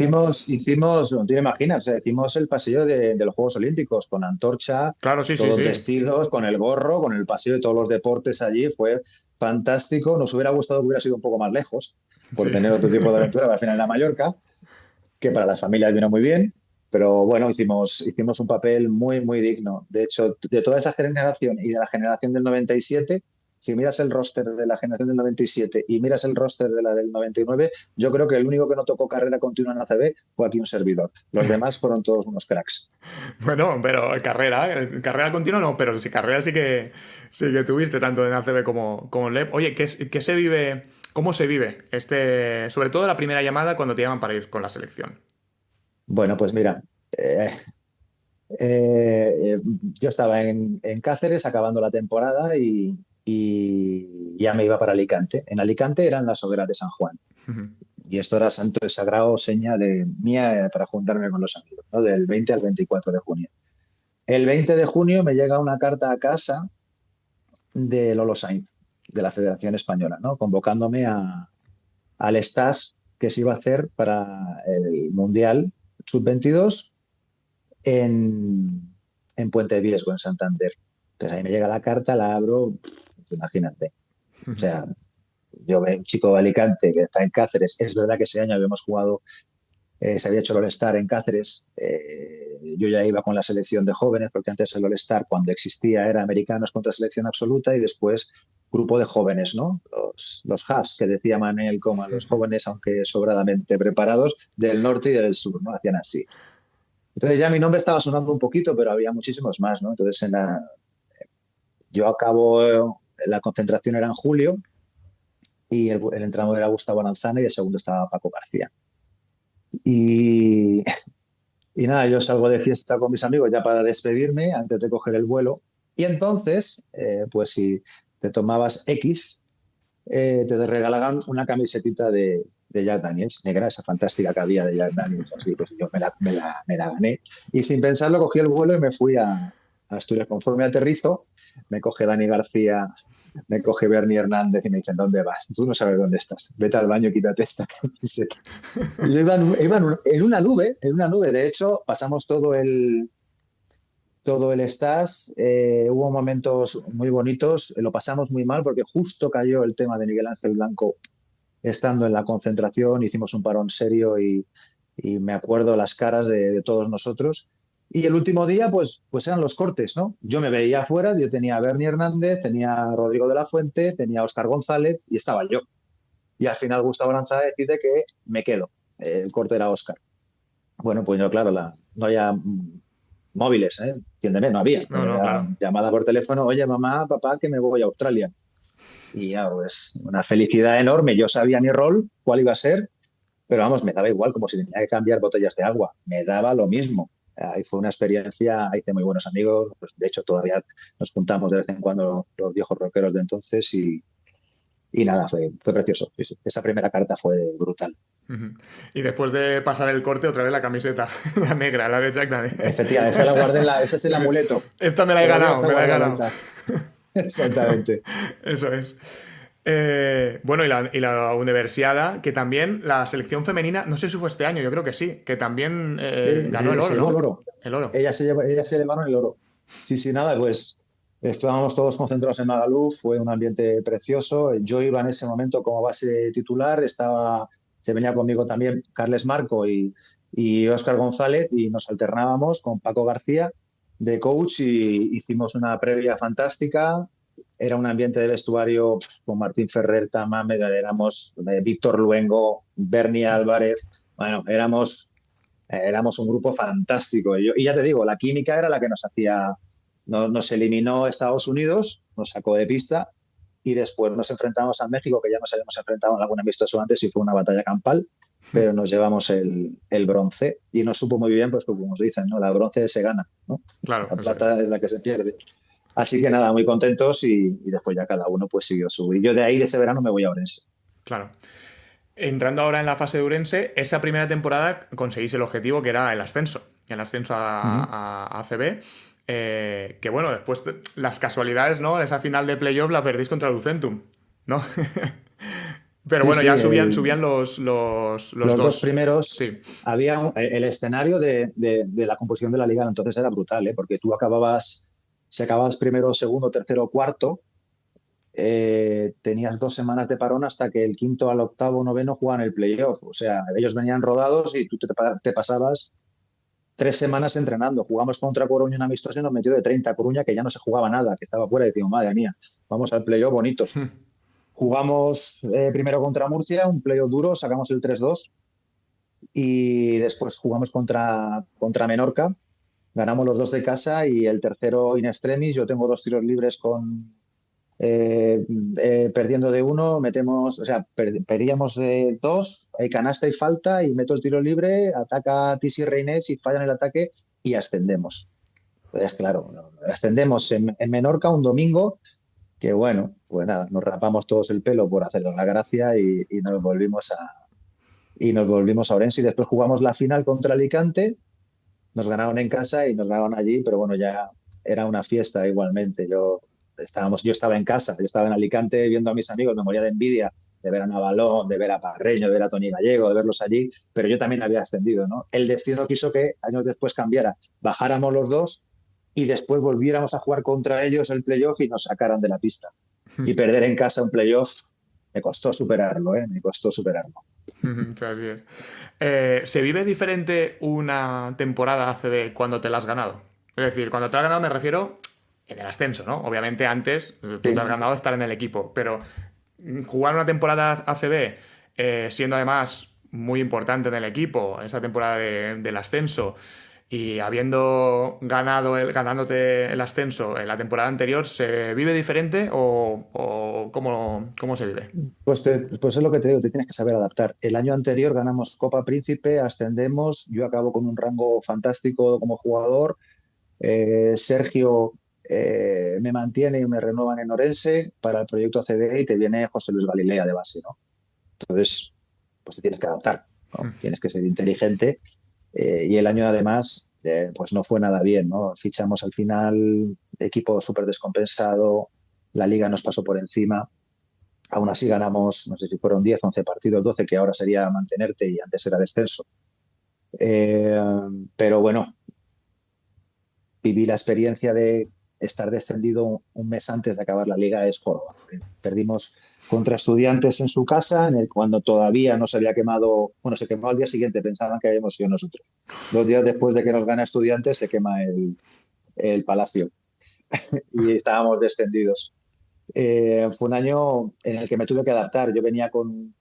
no te imaginas, hicimos el pasillo de los Juegos Olímpicos con antorcha, claro, sí, sí, todos sí. vestidos, con el gorro, con el pasillo de todos los deportes allí. Fue fantástico. Nos hubiera gustado que hubiera sido un poco más lejos por Sí. tener otro tipo de aventura, pero al final en la Mallorca, que para las familias vino muy bien. Pero bueno, hicimos un papel muy, muy digno. De hecho, de toda esa generación y de la generación del 97, si miras el roster de la generación del 97 y miras el roster de la del 99, yo creo que el único que no tocó carrera continua en ACB fue aquí un servidor. Los demás fueron todos unos cracks. Bueno, pero carrera continua no, pero sí carrera sí que tuviste tanto en ACB como en LEP. Oye, ¿qué se vive? ¿Cómo se vive sobre todo la primera llamada cuando te llaman para ir con la selección? Bueno, pues mira, yo estaba en Cáceres acabando la temporada y ya me iba para Alicante. En Alicante eran las hogueras de San Juan. Y esto era santo y sagrado seña de mía para juntarme con los amigos, ¿no? Del 20 al 24 de junio. El 20 de junio me llega una carta a casa de Lolo Sainz, de la Federación Española, ¿no? Convocándome al stage que se iba a hacer para el Mundial Sub-22 en Puente de Viesgo, en Santander. Entonces ahí me llega la carta, la abro, pues imagínate. O sea, yo veo un chico de Alicante que está en Cáceres. Es verdad que ese año habíamos jugado, se había hecho el All-Star en Cáceres. Yo ya iba con la selección de jóvenes, porque antes el All-Star, cuando existía, era americanos contra selección absoluta y después grupo de jóvenes, ¿no? Los Haas, que decía Manel, como a los jóvenes, aunque sobradamente preparados, del norte y del sur, ¿no? Hacían así. Entonces ya mi nombre estaba sonando un poquito, pero había muchísimos más, ¿no? Entonces yo acabo, la concentración era en julio y el entrenador era Gustavo Aranzana y de segundo estaba Paco García. Y, y nada, yo salgo de fiesta con mis amigos ya para despedirme antes de coger el vuelo. Y entonces, pues si te tomabas X, te regalaban una camisetita de Jack Daniels, negra, esa fantástica que había de Jack Daniels. Así, pues yo me la gané. Y sin pensarlo, cogí el vuelo y me fui a Asturias. Conforme aterrizo, me coge Dani García, me coge Bernie Hernández y me dicen, ¿dónde vas? Tú no sabes dónde estás. Vete al baño y quítate esta camiseta. Y yo iba en una nube, en una nube. De hecho, pasamos todo el stage, hubo momentos muy bonitos, lo pasamos muy mal porque justo cayó el tema de Miguel Ángel Blanco estando en la concentración, hicimos un parón serio y me acuerdo las caras de todos nosotros. Y el último día, pues eran los cortes, ¿no? Yo me veía afuera, yo tenía a Bernie Hernández, tenía a Rodrigo de la Fuente, tenía a Óscar González y estaba yo. Y al final Gustavo Aranzada decide que me quedo. El corte era Óscar. Bueno, pues yo, claro, no había móviles, ¿eh? Entiéndeme, no había. No, no, Era claro. llamada por teléfono, oye, mamá, papá, que me voy a Australia. Y ya, pues, una felicidad enorme. Yo sabía mi rol, cuál iba a ser, pero vamos, me daba igual, como si tenía que cambiar botellas de agua. Me daba lo mismo. Ahí fue una experiencia, hice muy buenos amigos. Pues, de hecho, todavía nos juntamos de vez en cuando los viejos rockeros de entonces y nada, fue precioso. Sí, sí. Esa primera carta fue brutal. Ujú. Y después de pasar el corte, otra vez la camiseta, la negra, la de Jack Daniels. Efectivamente, esa la guardé ese es el amuleto. Esta me la he Todavía ganado, está me la he guardada ganado. esa. Exactamente. Eso es. Bueno, y la Universiada, que también la selección femenina, no sé si fue este año, yo creo que sí, que también ganó el Se oro, llevó el ¿no? oro. El oro. Ella se llevaron el oro. Sí, sí, nada, pues estábamos todos concentrados en Magaluf, fue un ambiente precioso. Yo iba en ese momento como base titular, se venía conmigo también Carles Marco y Óscar González y nos alternábamos con Paco García de coach y hicimos una previa fantástica. Era un ambiente de vestuario con Martín Ferrer, Tamame, éramos Víctor Luengo, Bernie Álvarez, bueno, éramos un grupo fantástico. Y ya te digo, la química era la que nos hacía, nos eliminó Estados Unidos, nos sacó de pista y después nos enfrentamos a México, que ya nos habíamos enfrentado en algún amistoso antes y fue una batalla campal, pero nos llevamos el bronce y nos supo muy bien, pues como nos dicen, ¿no? La bronce se gana, ¿no? Claro, La eso es. plata es la que se pierde. Así que nada, muy contentos y después ya cada uno pues siguió su... Y yo de ahí, de ese verano, me voy a Orense. Claro. Entrando ahora en la fase de Urense, esa primera temporada conseguís el objetivo que era el ascenso Uh -huh. a ACB. Que bueno, después las casualidades, ¿no? Esa final de playoff la perdís contra Lucentum, ¿no? Pero Sí, bueno, sí, ya subían los los dos dos. primeros, Sí. había el escenario de la composición de la liga, entonces era brutal, ¿eh? Porque si acababas primero, segundo, tercero, cuarto, tenías 2 semanas de parón hasta que el quinto al octavo, noveno jugaban el playoff. O sea, ellos venían rodados y tú te pasabas 3 semanas entrenando. Jugamos contra Coruña en amistoso y nos metió de 30 Coruña, que ya no se jugaba nada, que estaba fuera y decimos, madre mía, vamos al playoff bonitos. Jugamos primero contra Murcia, un playoff duro, sacamos el 3-2 y después jugamos contra Menorca, ganamos los dos de casa y el tercero in extremis, yo tengo 2 tiros libres eh, perdiendo de uno, o sea, perdíamos de dos, hay canasta y falta y meto el tiro libre, ataca Tisi Reinés y fallan el ataque y ascendemos. Entonces, claro, ascendemos en Menorca un domingo que bueno, pues nada, nos rapamos todos el pelo por hacernos la gracia y nos volvimos a Orense y después jugamos la final contra Alicante, nos ganaron en casa y nos ganaron allí, pero bueno, ya era una fiesta igualmente. Yo estaba en casa, yo estaba en Alicante viendo a mis amigos, me moría de envidia de ver a Navalón, de ver a Parreño, de ver a Toni Gallego, de verlos allí, pero yo también había ascendido, ¿no? El destino quiso que años después cambiara, bajáramos los dos y después volviéramos a jugar contra ellos el playoff y nos sacaran de la pista. Y perder en casa un playoff me costó superarlo, ¿eh? Me costó superarlo. Así es. ¿Se vive diferente una temporada ACB cuando te la has ganado? Es decir, cuando te la has ganado me refiero en el ascenso, ¿no? Obviamente antes tú te has Sí, ganado estar en el equipo, pero jugar una temporada ACB, siendo además muy importante en el equipo, en esta temporada del ascenso, y habiendo ganándote el ascenso en la temporada anterior, ¿se vive diferente o cómo se vive? pues es lo que te digo, te tienes que saber adaptar. El año anterior ganamos Copa Príncipe, ascendemos, yo acabo con un rango fantástico como jugador. Sergio me mantiene y me renuevan en Orense para el proyecto ACB y te viene José Luis Galilea de base, ¿no? Entonces, pues te tienes que adaptar, ¿no? Tienes que ser inteligente. Y el año además, pues no fue nada bien, ¿no? Fichamos al final, equipo súper descompensado, la liga nos pasó por encima. Aún así ganamos, no sé si fueron 10 11 partidos, 12 que ahora sería mantenerte y antes era descenso. Eh, pero bueno, viví la experiencia de estar descendido un mes antes de acabar la liga es joroba. Perdimos contra Estudiantes en su casa, cuando todavía no se había quemado, bueno, se quemó al día siguiente, pensaban que habíamos sido nosotros. 2 días después de que nos gana Estudiantes se quema el Palacio y estábamos descendidos. Fue un año en el que me tuve que adaptar. Yo venía con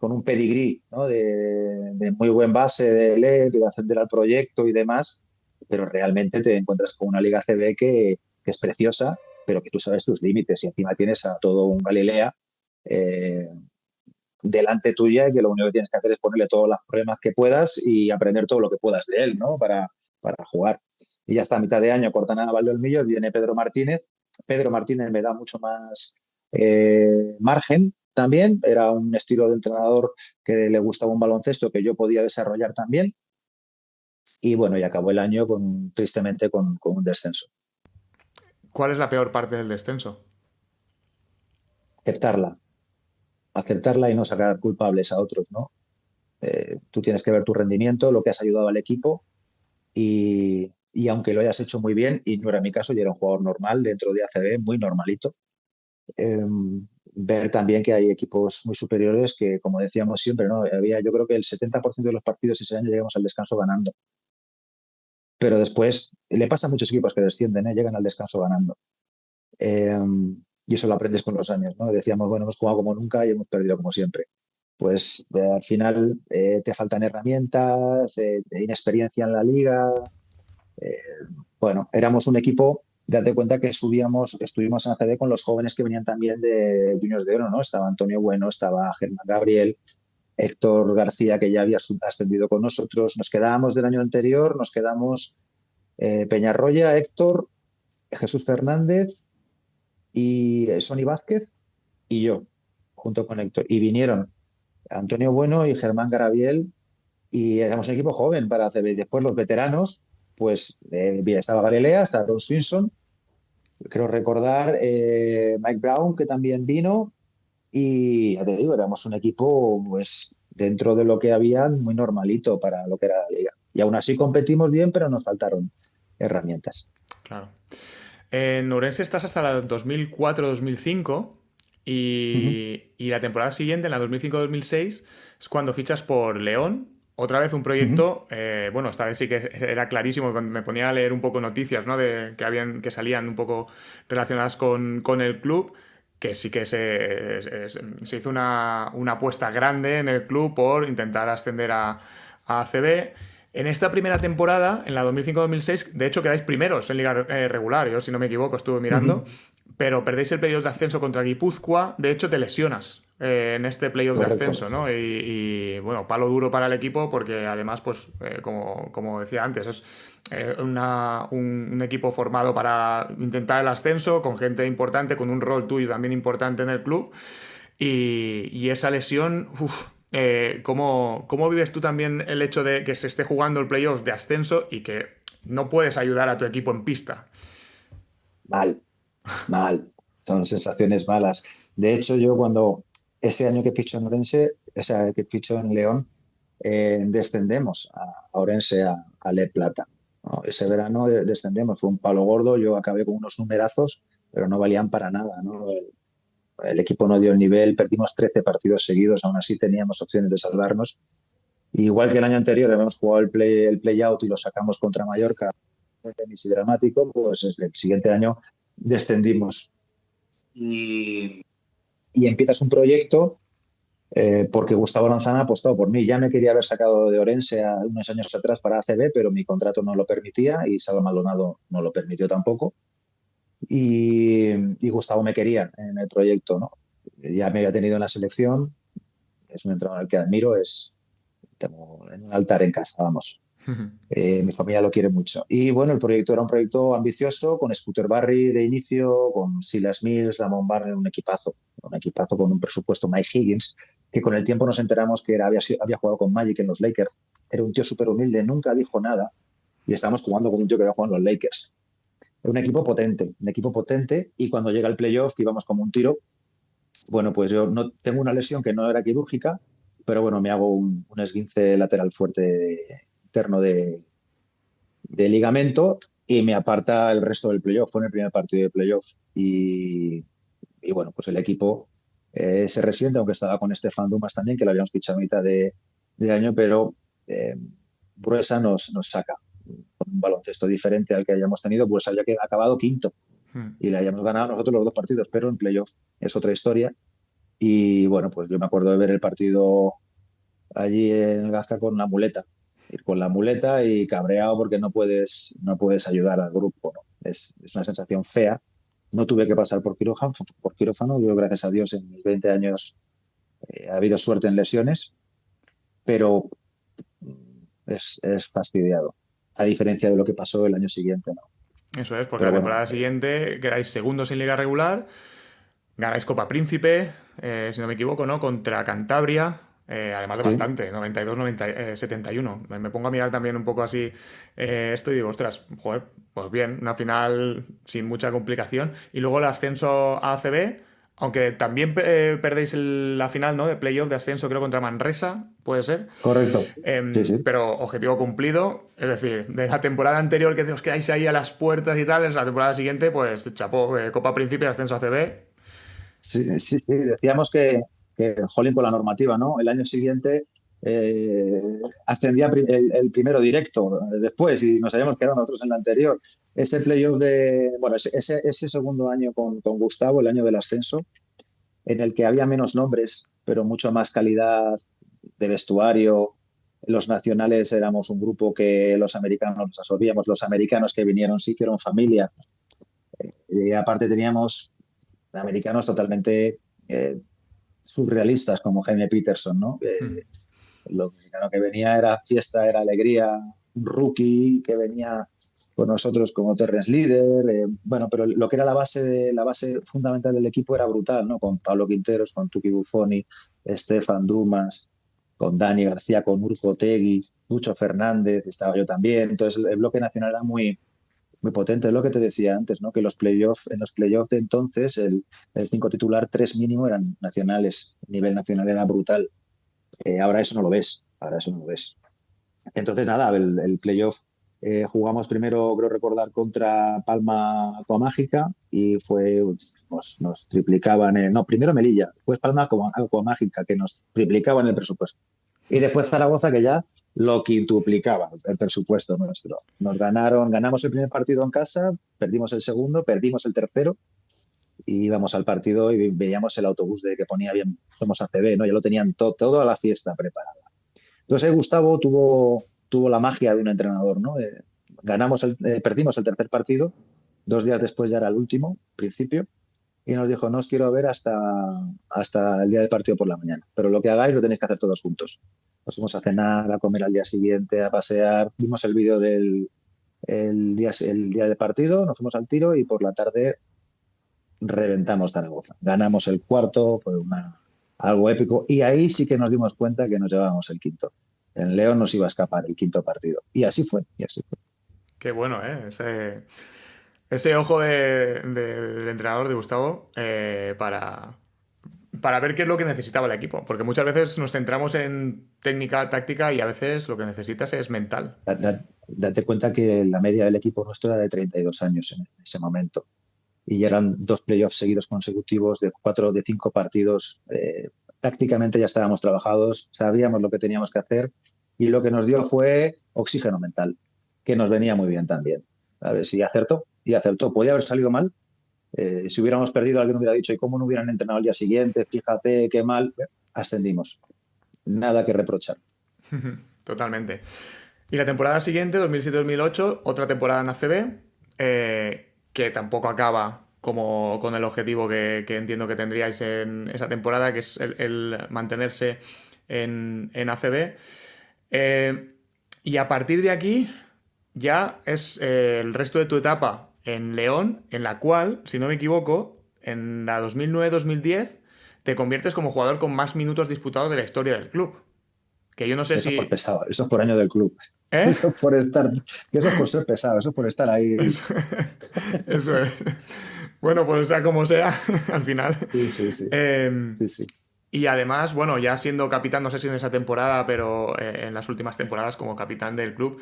un pedigrí, ¿no? de muy buen base de leer, de ascender al proyecto y demás, pero realmente te encuentras con una Liga CB que es preciosa, pero que tú sabes tus límites y encima tienes a todo un Galilea eh, delante tuya y que lo único que tienes que hacer es ponerle todos los problemas que puedas y aprender todo lo que puedas de él, ¿no? Para jugar. Y ya está a mitad de año, Cortana Valdolmillo, viene Pedro Martínez. Pedro Martínez me da mucho más margen también. Era un estilo de entrenador que le gustaba un baloncesto que yo podía desarrollar también. Y bueno, y acabó el año tristemente con un descenso. ¿Cuál es la peor parte del descenso? Aceptarla, aceptarla y no sacar culpables a otros, ¿no? Tú tienes que ver tu rendimiento, lo que has ayudado al equipo y aunque lo hayas hecho muy bien, y no era mi caso, yo era un jugador normal dentro de ACB, muy normalito, eh, ver también que hay equipos muy superiores que, como decíamos siempre, ¿no? Yo creo que el 70% de los partidos ese año llegamos al descanso ganando, pero después le pasa a muchos equipos que descienden, ¿eh? Llegan al descanso ganando. Eh, y eso lo aprendes con los años, ¿no? Decíamos, bueno, hemos jugado como nunca y hemos perdido como siempre. Pues al final te faltan herramientas, inexperiencia en la liga. Eh, bueno, éramos un equipo, date cuenta que estuvimos en ACB con los jóvenes que venían también de Juniors de Oro, ¿no? Estaba Antonio Bueno, estaba Germán Gabriel, Héctor García, que ya había ascendido con nosotros. Nos quedábamos del año anterior, nos quedamos Peñarroya, Héctor, Jesús Fernández y Sonny Vázquez y yo, junto con Héctor. Y vinieron Antonio Bueno y Germán Gabriel y éramos un equipo joven para ACB. Después los veteranos, pues estaba Galilea, estaba Ron Swinson, creo recordar Mike Brown, que también vino, y ya te digo, éramos un equipo, pues dentro de lo que había, muy normalito para lo que era la liga. Y aún así competimos bien, pero nos faltaron herramientas. Claro. En Ourense estás hasta la 2004-2005 Ujú, y la temporada siguiente, en la 2005-2006, es cuando fichas por León. Otra vez un ujú. proyecto, bueno, esta vez sí que era clarísimo, cuando me ponía a leer un poco noticias, ¿no? Que salían un poco relacionadas con el club, que sí que se hizo una apuesta grande en el club por intentar ascender a ACB. En esta primera temporada, en la 2005-2006, de hecho quedáis primeros en liga regular, yo si no me equivoco estuve mirando, Ujú. pero perdéis el playoff de ascenso contra Guipúzcoa, de hecho te lesionas en este playoff de Correcto. ascenso, ¿no? Bueno, palo duro para el equipo porque además, pues, como decía antes, es un equipo formado para intentar el ascenso, con gente importante, con un rol tuyo también importante en el club. Y esa lesión, uf, ¿cómo vives tú también el hecho de que se esté jugando el playoff de ascenso y que no puedes ayudar a tu equipo en pista? Mal, mal. Son sensaciones malas. De hecho, yo cuando ese año que ficho en Orense, o sea, que ficho en León, descendemos a Orense a Le Plata, ¿no? Ese verano descendemos, fue un palo gordo, yo acabé con unos numerazos, pero no valían para nada, ¿no? El equipo no dio el nivel, perdimos 13 partidos seguidos, aún así teníamos opciones de salvarnos. Igual que el año anterior habíamos jugado el play out y lo sacamos contra Mallorca, muy tenis y dramático, pues el siguiente año descendimos. Y, y empiezas un proyecto porque Gustavo Lanzana ha apostado por mí. Ya me quería haber sacado de Orense unos años atrás para ACB, pero mi contrato no lo permitía y Salva Maldonado no lo permitió tampoco. Y Gustavo me quería en el proyecto, ¿no? Ya me había tenido en la selección, es un entrenador al que admiro, tengo en un altar en casa, vamos. Mi familia lo quiere mucho. Y bueno, el proyecto era un proyecto ambicioso, con Scooter Barry de inicio, con Silas Mills, Ramón Barney, un equipazo con un presupuesto. Mike Higgins, que con el tiempo nos enteramos que había jugado con Magic en los Lakers. Era un tío súper humilde, nunca dijo nada, y estábamos jugando con un tío que había jugado en los Lakers. Era un equipo potente, y cuando llega el playoff, que íbamos como un tiro, bueno, pues yo no tengo una lesión que no era quirúrgica, pero bueno, me hago un esguince lateral fuerte interno de ligamento y me aparta el resto del playoff. Fue en el primer partido de playoff. Y bueno, pues el equipo se resiente, aunque estaba con Stefan Dumas también, que lo habíamos fichado a mitad de año, pero eh, Buesa nos saca con un baloncesto diferente al que hayamos tenido. Buesa ya que ha acabado quinto y le hayamos ganado nosotros los dos partidos, pero en playoff es otra historia. Y bueno, pues yo me acuerdo de ver el partido allí en Gazca con la muleta, ir con la muleta y cabreado porque no puedes ayudar al grupo, ¿no? Es una sensación fea. No tuve que pasar por quirófano. Yo, gracias a Dios, en mis 20 años ha habido suerte en lesiones, pero es fastidiado, a diferencia de lo que pasó el año siguiente, ¿no? Eso es, porque Pero la bueno, temporada siguiente quedáis segundos en Liga Regular, ganáis Copa Príncipe, si no me equivoco, ¿no? Contra Cantabria, además de sí, bastante, 92, 71. Me pongo a mirar también un poco así esto y digo, ostras, joder, pues bien, una final sin mucha complicación. Y luego el ascenso a ACB, aunque también perdéis la final, ¿no? De playoff de ascenso, creo, contra Manresa, puede ser. correcto. Sí, sí. Pero objetivo cumplido, es decir, de la temporada anterior que os quedáis ahí a las puertas y tal, es la temporada siguiente, pues chapó, Copa Príncipe, ascenso a ACB. Sí, sí, sí. Decíamos jolín, con la normativa, ¿no? El año siguiente ascendía el primero directo después y nos habíamos quedado nosotros en la anterior. Ese playoff bueno, ese segundo año con Gustavo, el año del ascenso, en el que había menos nombres, pero mucho más calidad de vestuario. Los nacionales éramos un grupo que los americanos nos absorbíamos. Los americanos que vinieron sí que eran familia. Y aparte teníamos americanos totalmente surrealistas como Jaime Peterson, ¿no? Lo mexicano que venía era fiesta, era alegría, un rookie que venía con nosotros como Terrence Líder, bueno, pero lo que era la base fundamental del equipo era brutal, ¿no? Con Pablo Quinteros, con Tuki Buffoni, Estefan Dumas, con Dani García, con Urco Tegui, Lucho Fernández, estaba yo también. Entonces el bloque nacional era muy potente. Es lo que te decía antes, ¿no? Que en los playoffs de entonces, el cinco titular, tres mínimo eran nacionales. El nivel nacional era brutal. Ahora eso no lo ves. Ahora eso no lo ves. Entonces, nada, el playoff jugamos primero, creo recordar, contra Palma Acuamágica y nos triplicaban, no, primero Melilla, después Palma Acuamágica, que nos triplicaban el presupuesto. Y después Zaragoza, que ya lo quintuplicaba el presupuesto nuestro. Ganamos el primer partido en casa, perdimos el segundo, perdimos el tercero y íbamos al partido y veíamos el autobús de que ponía bien, somos ACB, ¿no? Ya lo tenían toda la fiesta preparada. Entonces Gustavo tuvo la magia de un entrenador, ¿no? Perdimos el tercer partido, 2 días después ya era el último, principio, y nos dijo, no os quiero ver hasta el día del partido por la mañana, pero lo que hagáis lo tenéis que hacer todos juntos. Nos fuimos a cenar, a comer al día siguiente, a pasear, vimos el vídeo el día del partido, nos fuimos al tiro y por la tarde reventamos Zaragoza. Ganamos el cuarto, fue algo épico. Y ahí sí que nos dimos cuenta que nos llevábamos el quinto. En León nos iba a escapar el quinto partido. Y así fue, y así fue. Qué bueno, ¿eh? Ese ojo del entrenador de Gustavo para ver qué es lo que necesitaba el equipo. Porque muchas veces nos centramos en técnica, táctica y a veces lo que necesitas es mental. Date cuenta que la media del equipo nuestro era de 32 años en ese momento. Y eran 2 playoffs seguidos consecutivos de 5 partidos. Tácticamente ya estábamos trabajados, sabíamos lo que teníamos que hacer y lo que nos dio fue oxígeno mental, que nos venía muy bien también. A ver si acertó y acertó. Podía haber salido mal, Si hubiéramos perdido, alguien hubiera dicho, ¿y cómo no hubieran entrenado al día siguiente? Fíjate qué mal. Ascendimos. Nada que reprochar. Totalmente. Y la temporada siguiente, 2007-2008, otra temporada en ACB, que tampoco acaba como con el objetivo que entiendo que tendríais en esa temporada, que es el mantenerse en ACB. Eh, y a partir de aquí ya es el resto de tu etapa en León, en la cual, si no me equivoco, en la 2009-2010 te conviertes como jugador con más minutos disputados de la historia del club. Que yo no sé Eso es por si... pesado, eso es por año del club. ¿Eh? Eso es por estar, eso es por ser pesado, eso es por estar ahí. Eso, eso es. Bueno, pues sea como sea, al final. Sí, sí, sí, Eh, sí, sí. y además, bueno, ya siendo capitán, no sé si en esa temporada, pero en las últimas temporadas como capitán del club.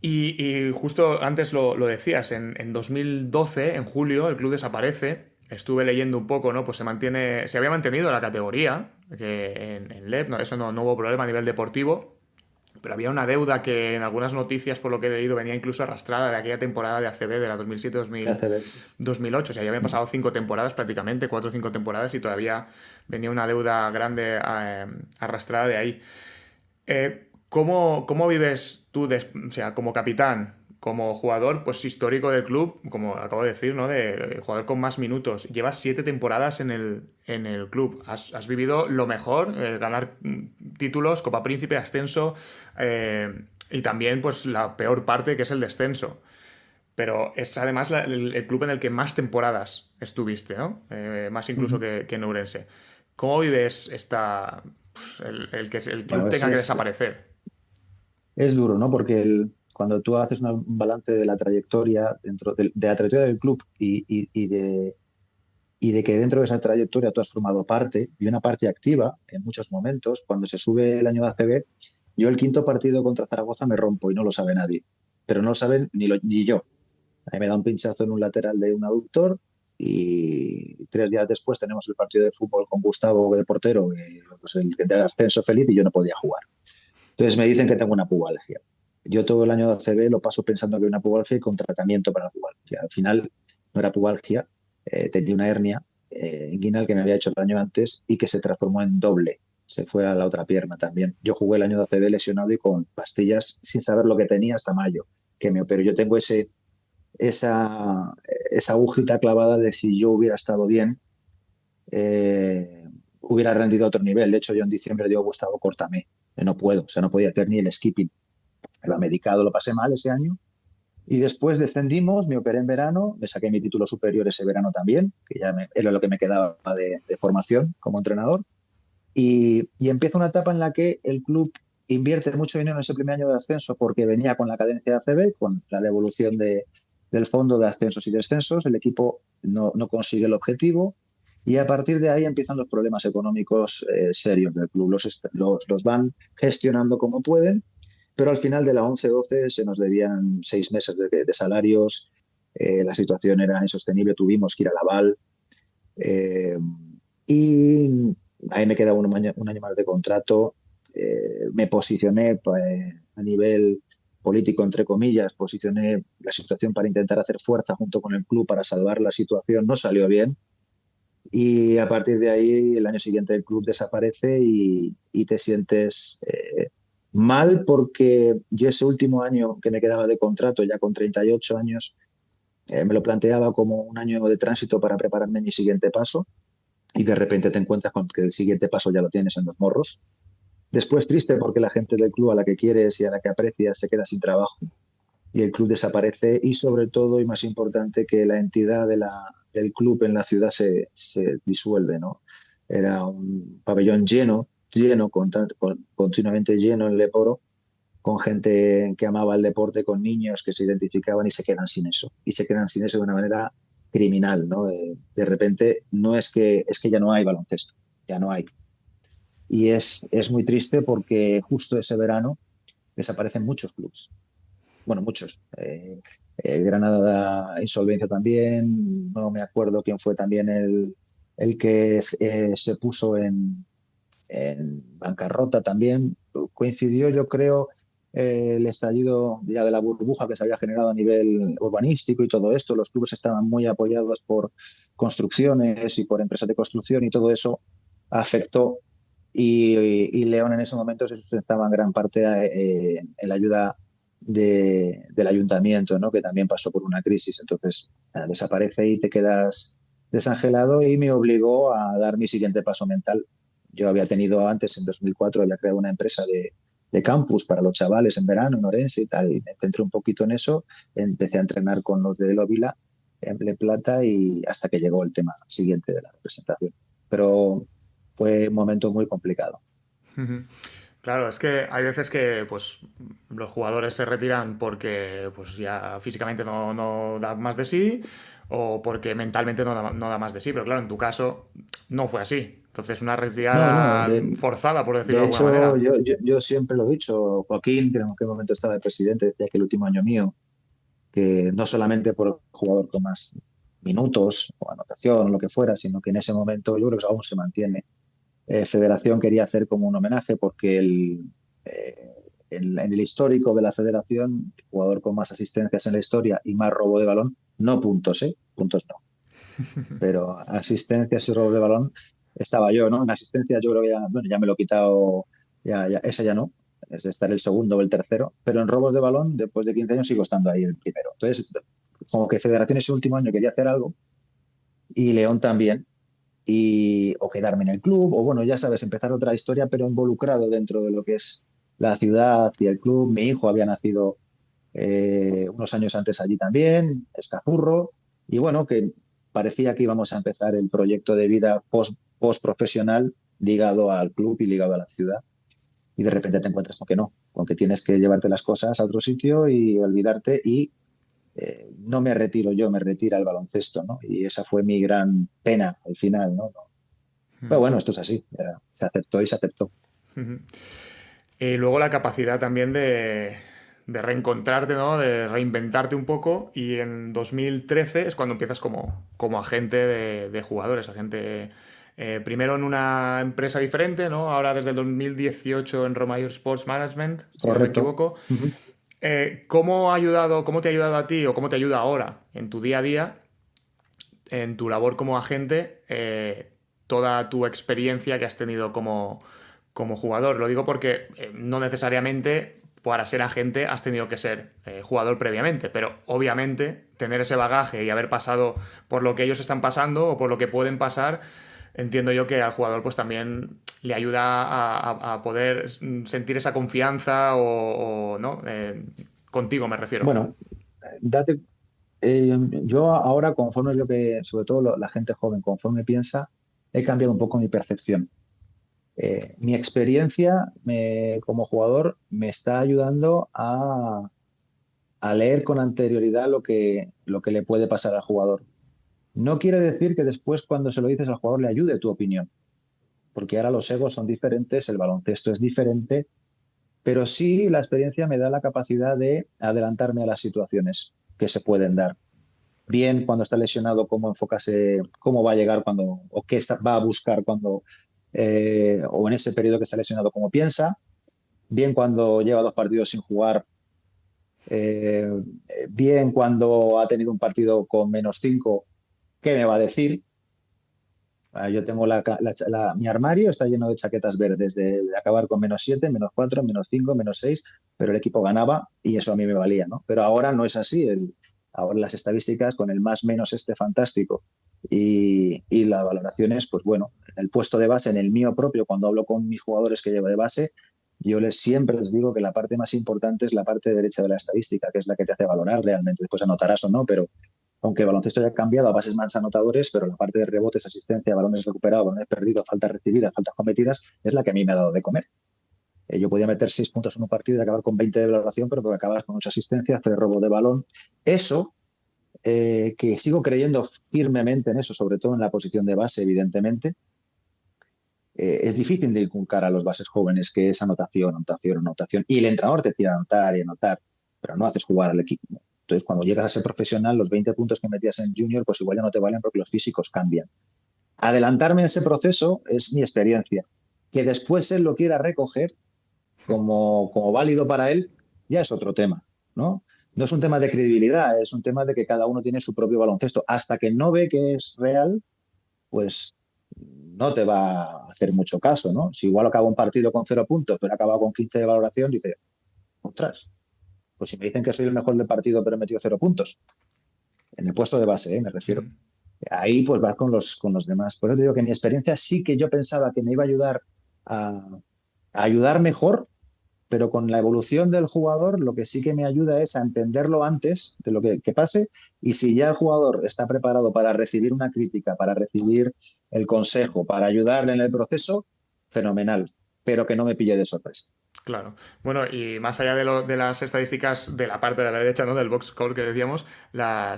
Y justo antes lo decías, en 2012, en julio, el club desaparece. Estuve leyendo un poco, ¿no? Pues se había mantenido la categoría, que en LEP, no, eso no hubo problema a nivel deportivo. Pero había una deuda que en algunas noticias, por lo que he leído, venía incluso arrastrada de aquella temporada de ACB, de la 2007-2008. O sea, ya habían pasado 5 temporadas prácticamente, 4 o 5 temporadas, y todavía venía una deuda grande arrastrada de ahí. ¿Cómo vives tú, o sea, como capitán, como jugador pues histórico del club, como acabo de decir, ¿no? De jugador con más minutos? Llevas 7 temporadas en el club. Has vivido lo mejor, ganar títulos, Copa Príncipe, ascenso, y también pues la peor parte que es el descenso. Pero es además el club en el que más temporadas estuviste, ¿no? Más incluso Ujú. que en Ourense. ¿Cómo vives pues, el que el club Bueno, tenga que desaparecer? es duro, ¿no? Porque cuando tú haces un balance de la trayectoria dentro de la trayectoria del club y de que dentro de esa trayectoria tú has formado parte y una parte activa en muchos momentos, cuando se sube el año de ACB, yo el quinto partido contra Zaragoza me rompo y no lo sabe nadie, pero no lo saben ni yo. A mí me da un pinchazo en un lateral de un aductor y 3 días después tenemos el partido de fútbol con Gustavo de portero, pues el que da ascenso feliz y yo no podía jugar. Entonces me dicen que tengo una pubalgia. Yo todo el año de ACB lo paso pensando que hay una pubalgia y con tratamiento para la pubalgia. Al final no era pubalgia, tenía una hernia inguinal que me había hecho el año antes y que se transformó en doble. Se fue a la otra pierna también. Yo jugué el año de ACB lesionado y con pastillas sin saber lo que tenía hasta mayo, que me operó. Yo tengo esa, esa agujita clavada de si yo hubiera estado bien, hubiera rendido a otro nivel. De hecho, yo en diciembre digo, Gustavo, córtame. No puedo, o sea, no podía hacer ni el skipping. El medicado lo pasé mal ese año. Y después descendimos, me operé en verano, me saqué mi título superior ese verano también, que ya era lo que me quedaba de formación como entrenador. Y empieza una etapa en la que el club invierte mucho dinero en ese primer año de ascenso porque venía con la cadencia de ACB, con la devolución del fondo de ascensos y descensos. El equipo no consigue el objetivo y a partir de ahí empiezan los problemas económicos serios del club. Los van gestionando como pueden, pero al final de la 11-12 se nos debían 6 meses de salarios, la situación era insostenible, tuvimos que ir a Laval. Eh, y ahí me queda un año más de contrato. Me posicioné pues, a nivel político, entre comillas, posicioné la situación para intentar hacer fuerza junto con el club para salvar la situación. No salió bien. Y a partir de ahí, el año siguiente el club desaparece y te sientes mal porque yo ese último año que me quedaba de contrato, ya con 38 años, me lo planteaba como un año de tránsito para prepararme mi siguiente paso y de repente te encuentras con que el siguiente paso ya lo tienes en los morros. Después triste porque la gente del club a la que quieres y a la que aprecias se queda sin trabajo y el club desaparece y sobre todo, y más importante, que la entidad del club en la ciudad se disuelve, ¿no? Era un pabellón lleno, continuamente lleno en Leporo, con gente que amaba el deporte, con niños que se identificaban y se quedan sin eso. Y se quedan sin eso de una manera criminal, ¿no? De repente no es que ya no hay baloncesto, ya no hay. Y es muy triste porque justo ese verano desaparecen muchos clubes. Bueno, muchos. Granada insolvencia también. No me acuerdo quién fue también el que se puso en bancarrota también. Coincidió, yo creo, el estallido ya de la burbuja que se había generado a nivel urbanístico y todo esto. Los clubes estaban muy apoyados por construcciones y por empresas de construcción y todo eso afectó y León en ese momento se sustentaba en gran parte en la ayuda del ayuntamiento, ¿no? Que también pasó por una crisis. Entonces desaparece y te quedas desangelado y me obligó a dar mi siguiente paso mental. Yo había tenido antes, en 2004, había creado una empresa de campus para los chavales en verano, en Orense y tal, y me centré un poquito en eso, empecé a entrenar con los de Lovila en Le Plata y hasta que llegó el tema siguiente de la presentación. Pero fue un momento muy complicado. Claro, es que hay veces que pues los jugadores se retiran porque pues ya físicamente no da más de sí o porque mentalmente no da más de sí, pero claro, en tu caso no fue así. Entonces una No, no, retirada forzada, por decirlo de de alguna hecho manera. yo siempre lo he dicho, Joaquín, que en aquel momento estaba de presidente, decía que el último año mío, que no solamente por el jugador con más minutos o anotación o lo que fuera, sino que en ese momento yo creo que aún se mantiene. Federación quería hacer como un homenaje porque en el histórico de la Federación, el jugador con más asistencias en la historia y más robo de balón, no puntos, ¿eh? Puntos no, pero asistencias y robo de balón estaba yo, ¿no? En asistencias yo creo que ya, bueno, ya me lo he quitado, esa ya no, es de estar el segundo o el tercero, pero en robos de balón, después de 15 años sigo estando ahí el primero. Entonces, como que Federación ese último año quería hacer algo y León también, o quedarme en el club, o bueno, ya sabes, empezar otra historia, pero involucrado dentro de lo que es la ciudad y el club. Mi hijo había nacido unos años antes allí también, Escazurro, y bueno, que parecía que íbamos a empezar el proyecto de vida post profesional ligado al club y ligado a la ciudad. Y de repente te encuentras con que tienes que llevarte las cosas a otro sitio y olvidarte y no me retiro yo, me retira el baloncesto, ¿no? Y esa fue mi gran pena al final, ¿no? Pero bueno, esto es así, se aceptó y se aceptó. Y luego la capacidad también de reencontrarte, ¿no? De reinventarte un poco. Y en 2013 es cuando empiezas como agente de jugadores, agente primero en una empresa diferente, ¿no? Ahora desde el 2018 en Romayor Sports Management, si no me Correcto. equivoco. ¿Cómo te ha ayudado a ti o cómo te ayuda ahora en tu día a día, en tu labor como agente, toda tu experiencia que has tenido como jugador? Lo digo porque no necesariamente para ser agente has tenido que ser jugador previamente, pero obviamente tener ese bagaje y haber pasado por lo que ellos están pasando o por lo que pueden pasar, entiendo yo que al jugador pues también le ayuda a poder sentir esa confianza ¿no? Contigo me refiero. Bueno, date, yo ahora, conforme lo que, sobre todo la gente joven, conforme piensa, he cambiado un poco mi percepción. Mi experiencia como jugador me está ayudando a leer con anterioridad lo que le puede pasar al jugador. No quiere decir que después, cuando se lo dices al jugador, le ayude tu opinión, porque ahora los egos son diferentes, el baloncesto es diferente, pero sí la experiencia me da la capacidad de adelantarme a las situaciones que se pueden dar. Bien cuando está lesionado, cómo enfocarse, cómo va a llegar cuando, o qué va a buscar cuando, o en ese periodo que está lesionado, cómo piensa. Bien cuando lleva 2 partidos sin jugar, eh, bien cuando ha tenido un partido con -5, qué me va a decir. Yo tengo mi armario está lleno de chaquetas verdes, de acabar con -7, -4, -5, -6, pero el equipo ganaba y eso a mí me valía, ¿no? Pero ahora no es así. Ahora las estadísticas con el más menos fantástico y las valoraciones, pues bueno, en el puesto de base, en el mío propio, cuando hablo con mis jugadores que llevo de base, siempre les digo que la parte más importante es la parte derecha de la estadística, que es la que te hace valorar realmente. Después anotarás o no, pero aunque el baloncesto haya cambiado a bases más anotadores, pero la parte de rebotes, asistencia, balones recuperados, balones perdidos, faltas recibidas, faltas cometidas, es la que a mí me ha dado de comer. Yo podía meter 6 puntos en un partido y acabar con 20 de valoración, pero porque acabas con 8 asistencias, 3 robos de balón. Eso, que sigo creyendo firmemente en eso, sobre todo en la posición de base, evidentemente, es difícil de inculcar a los bases jóvenes que es anotación, anotación, anotación. Y el entrenador te tira a anotar y anotar, pero no haces jugar al equipo. Entonces, cuando llegas a ser profesional, los 20 puntos que metías en junior, pues igual ya no te valen porque los físicos cambian. Adelantarme en ese proceso es mi experiencia. Que después él lo quiera recoger como válido para él, ya es otro tema, ¿no? No es un tema de credibilidad, es un tema de que cada uno tiene su propio baloncesto. Hasta que no ve que es real, pues no te va a hacer mucho caso, ¿no? Si igual acaba un partido con 0 puntos, pero ha acabado con 15 de valoración, dice, ostras, pues si me dicen que soy el mejor del partido, pero he metido 0 puntos, en el puesto de base, me refiero. Mm. Ahí pues vas con los demás. Por eso te digo que mi experiencia sí que yo pensaba que me iba a ayudar a ayudar mejor, pero con la evolución del jugador lo que sí que me ayuda es a entenderlo antes de lo que pase, y si ya el jugador está preparado para recibir una crítica, para recibir el consejo, para ayudarle en el proceso, fenomenal, pero que no me pille de sorpresa. Claro. Bueno, y más allá de las estadísticas de la parte de la derecha, ¿no? Del box score que decíamos, a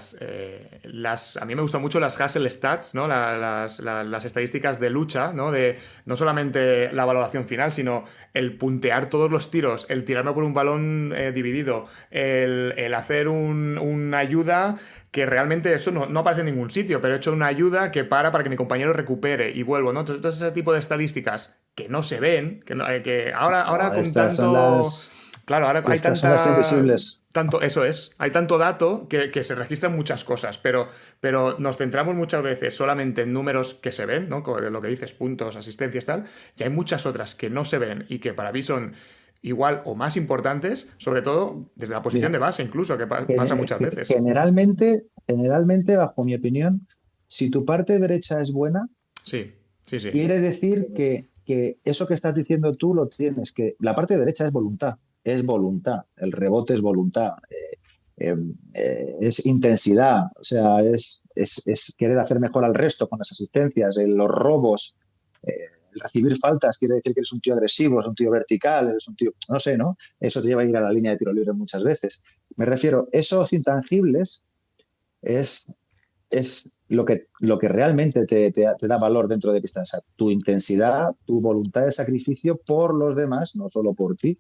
mí me gustan mucho las Hustle Stats, ¿no? Las estadísticas de lucha, ¿no? De no solamente la valoración final, sino el puntear todos los tiros, el tirarme por un balón dividido, el hacer una ayuda que realmente eso no aparece en ningún sitio, pero he hecho una ayuda que para que mi compañero recupere y vuelvo, ¿no? Todo ese tipo de estadísticas que no se ven, que ahora No, con tanto... Claro, ahora hay estas son las invisibles. eso es, hay tanto dato que se registran muchas cosas, pero nos centramos muchas veces solamente en números que se ven, ¿no? Como lo que dices, puntos, asistencias, tal, y hay muchas otras que no se ven y que para mí son igual o más importantes, sobre todo desde la posición Mira, de base incluso, que pasa muchas veces. generalmente, bajo mi opinión, si tu parte derecha es buena, Sí, sí, sí. quiere decir que eso que estás diciendo tú lo tienes, que la parte derecha es voluntad, el rebote es voluntad, es intensidad, o sea, es querer hacer mejor al resto con las asistencias, los robos, el recibir faltas quiere decir que eres un tío agresivo, eres un tío vertical, eres un tío, no sé, ¿no? Eso te lleva a ir a la línea de tiro libre muchas veces. Me refiero, esos intangibles es lo que realmente te da valor dentro de pista. O sea, tu intensidad, tu voluntad de sacrificio por los demás, no solo por ti.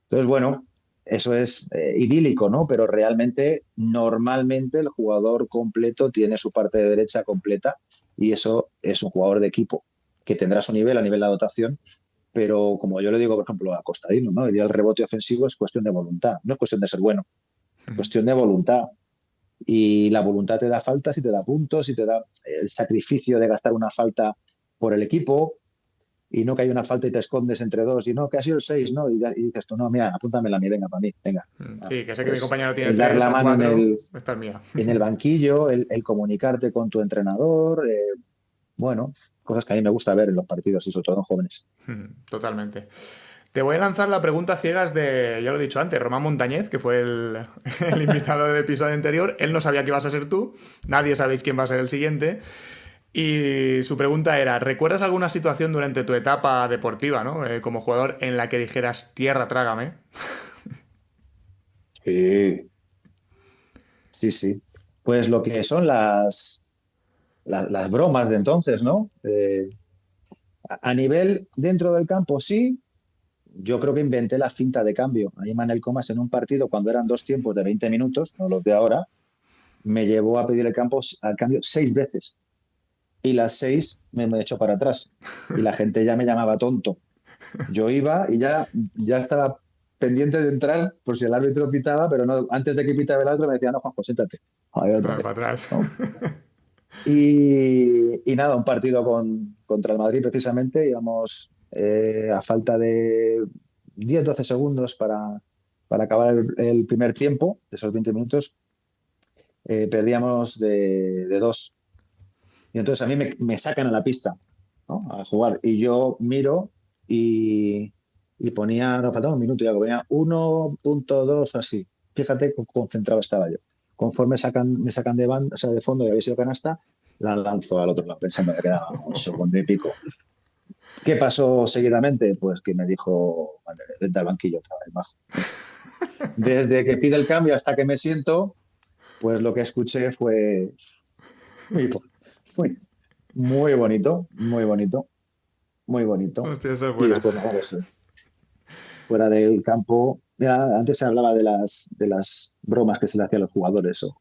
Entonces, bueno, eso es idílico, ¿no? Pero realmente, normalmente, el jugador completo tiene su parte de derecha completa, y eso es un jugador de equipo que tendrá su nivel a nivel de la dotación, pero como yo le digo, por ejemplo, a Costadino, ¿no? El rebote ofensivo es cuestión de voluntad, no es cuestión de ser bueno, es cuestión de voluntad. Y la voluntad te da faltas y te da puntos y te da el sacrificio de gastar una falta por el equipo, y no que hay una falta y te escondes entre dos y no, que ha sido el 6, ¿no? Y dices tú, no, mira, apúntamela a mí, venga, para mí, venga. Sí, que sé que mi Pues compañero tiene el dar tres la o mano cuatro, esta es mía. en el banquillo, el comunicarte con tu entrenador, bueno, cosas que a mí me gusta ver en los partidos y sobre todo en jóvenes. Totalmente. Te voy a lanzar la pregunta ciegas de, ya lo he dicho antes, Román Montañez, que fue el invitado del episodio anterior. Él no sabía que ibas a ser tú, nadie sabéis quién va a ser el siguiente. Y su pregunta era, ¿recuerdas alguna situación durante tu etapa deportiva, ¿no? Como jugador en la que dijeras, tierra, trágame? Sí, sí, sí. Pues lo que son las bromas de entonces, ¿no? A nivel dentro del campo, sí. Yo creo que inventé la finta de cambio. Ahí Manel Comas en un partido, cuando eran dos tiempos de 20 minutos, no los de ahora, me llevó a pedir el campo al cambio 6 veces. Y las 6 me echó para atrás. Y la gente ya me llamaba tonto. Yo iba y ya estaba pendiente de entrar por si el árbitro pitaba, pero no, antes de que pitaba el árbitro me decía, no, Juanjo, siéntate. A ver, otra Para vez, atrás. ¿no? Y nada, un partido contra el Madrid precisamente, íbamos a falta de 10-12 segundos para acabar el primer tiempo, de esos 20 minutos, perdíamos de dos. Y entonces a mí me sacan a la pista, ¿no? A jugar. Y yo miro y ponía, nos faltaba un minuto, ya ponía 1.2 así. Fíjate cómo concentrado estaba yo. Conforme me sacan de, banda, o sea, de fondo y había sido canasta, la lanzo al otro lado, pensando que quedaba un segundo y pico. ¿Qué pasó seguidamente? Pues que me dijo, "Vale, vente al banquillo otra vez, bajo". Desde que pide el cambio hasta que me siento, pues lo que escuché fue muy, muy, muy bonito, muy bonito, muy bonito. Hostia, esa es Y buena. después, nada, pues, fuera del campo, ya, antes se hablaba de las bromas que se le hacía a los jugadores o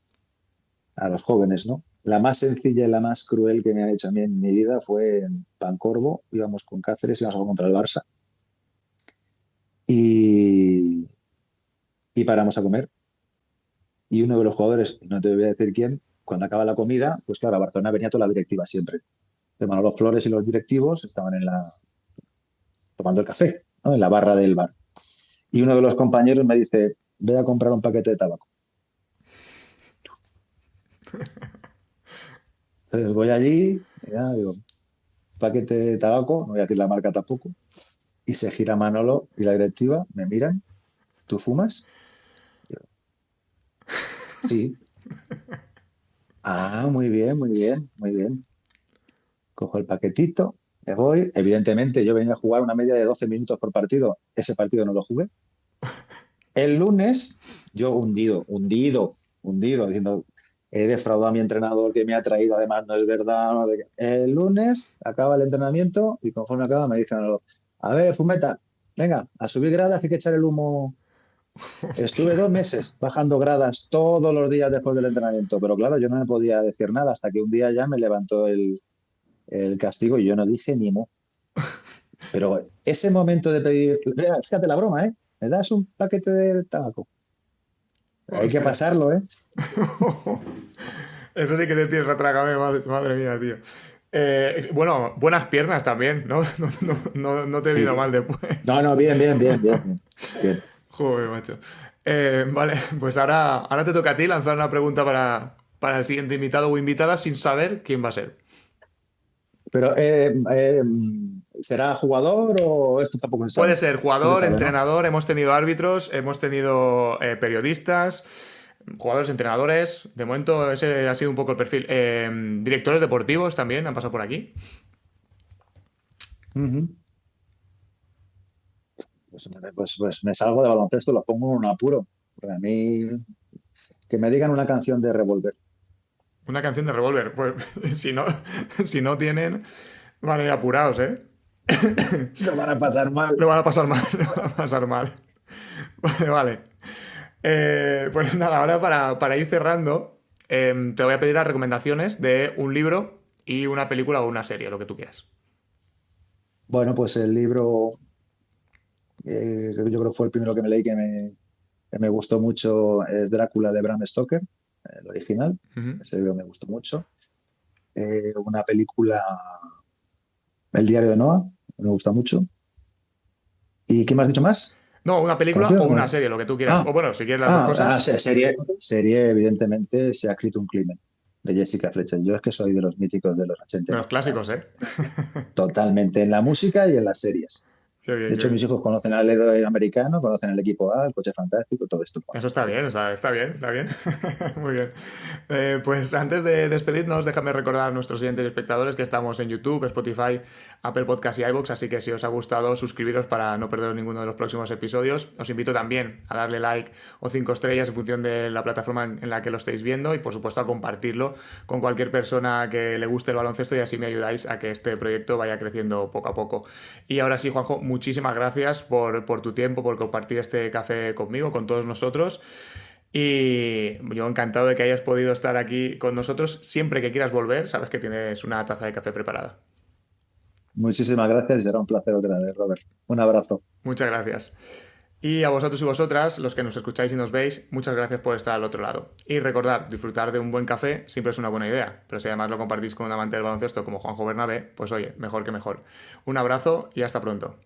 a los jóvenes, ¿no? La más sencilla y la más cruel que me ha hecho a mí en mi vida fue en Pancorbo, íbamos con Cáceres, íbamos a jugar contra el Barça. Y y paramos a comer. Y uno de los jugadores, no te voy a decir quién, cuando acaba la comida, pues claro, a Barcelona venía toda la directiva siempre. De Manolo Flores y los directivos estaban tomando el café, ¿no? En la barra del bar. Y uno de los compañeros me dice, voy a comprar un paquete de tabaco. Entonces voy allí, ya, digo, paquete de tabaco, no voy a decir la marca tampoco, y se gira Manolo y la directiva, me miran, ¿tú fumas? Digo, sí. Ah, muy bien, muy bien, muy bien. Cojo el paquetito, me voy. Evidentemente, yo venía a jugar una media de 12 minutos por partido. Ese partido no lo jugué. El lunes, yo hundido, hundido, hundido, diciendo, he defraudado a mi entrenador que me ha traído, además no es verdad. No sé qué. El lunes acaba el entrenamiento y conforme acaba me dicen, a ver, Fumeta, venga, a subir gradas que hay que echar el humo. Estuve 2 meses bajando gradas todos los días después del entrenamiento, pero claro, yo no me podía decir nada hasta que un día ya me levantó el castigo y yo no dije ni mo. Pero ese momento de pedir, fíjate la broma, ¿eh? ¿Me das un paquete de tabaco? Hay que Hostia. pasarlo, ¿eh? Eso sí que te tienes trágame, madre mía, tío. Bueno, buenas piernas también, ¿no? No te vino Sí. mal después. No, no, bien, bien, bien, bien, bien. Bien. Joder, macho. Vale, pues ahora te toca a ti lanzar una pregunta para el siguiente invitado o invitada sin saber quién va a ser. Pero, ¿será jugador o esto tampoco se Puede sabe? ser No se jugador, sabe, ¿no? entrenador, hemos tenido árbitros, hemos tenido periodistas, jugadores, entrenadores. De momento ese ha sido un poco el perfil. Directores deportivos también han pasado por aquí. Ujú. Pues me salgo de baloncesto, lo pongo en un apuro. Para mí, que me digan una canción de Revolver. Una canción de Revolver. Pues si no, si no tienen, van a ir apurados, ¿eh? Lo van a pasar mal. Lo van a pasar mal, lo van a pasar mal. Vale, vale. Pues nada, ahora para ir cerrando, te voy a pedir las recomendaciones de un libro y una película o una serie, lo que tú quieras. Bueno, pues el libro, yo creo que fue el primero que me leí que me gustó mucho, es Drácula de Bram Stoker, el original. Ujú. Ese libro me gustó mucho. Una película, El diario de Noah, me gusta mucho. ¿Y qué me has dicho más? No, una película o ¿Canción? una serie, lo que tú quieras. O Ah, bueno, si quieres las dos cosas, serie, evidentemente, Se ha escrito un crimen, de Jessica Fletcher. Yo es que soy de los míticos de los 80 y de los 90, clásicos, ¿eh? totalmente en la música y en las series. Qué bien, De qué hecho, mis bien. hijos conocen al héroe americano, conocen el equipo A, el coche fantástico, todo esto. Eso está bien, o sea, está bien, está bien. Muy bien. Pues antes de despedirnos, déjame recordar a nuestros siguientes espectadores que estamos en YouTube, Spotify, Apple Podcast y iVoox, así que si os ha gustado, suscribiros para no perderos ninguno de los próximos episodios. Os invito también a darle like o 5 estrellas en función de la plataforma en la que lo estéis viendo y por supuesto a compartirlo con cualquier persona que le guste el baloncesto y así me ayudáis a que este proyecto vaya creciendo poco a poco. Y ahora sí, Juanjo, muchísimas gracias por tu tiempo, por compartir este café conmigo, con todos nosotros. Y yo encantado de que hayas podido estar aquí con nosotros. Siempre que quieras volver, sabes que tienes una taza de café preparada. Muchísimas gracias y será un placer otra vez, Robert. Un abrazo. Muchas gracias. Y a vosotros y vosotras, los que nos escucháis y nos veis, muchas gracias por estar al otro lado. Y recordad, disfrutar de un buen café siempre es una buena idea, pero si además lo compartís con un amante del baloncesto como Juanjo Bernabé, pues oye, mejor que mejor. Un abrazo y hasta pronto.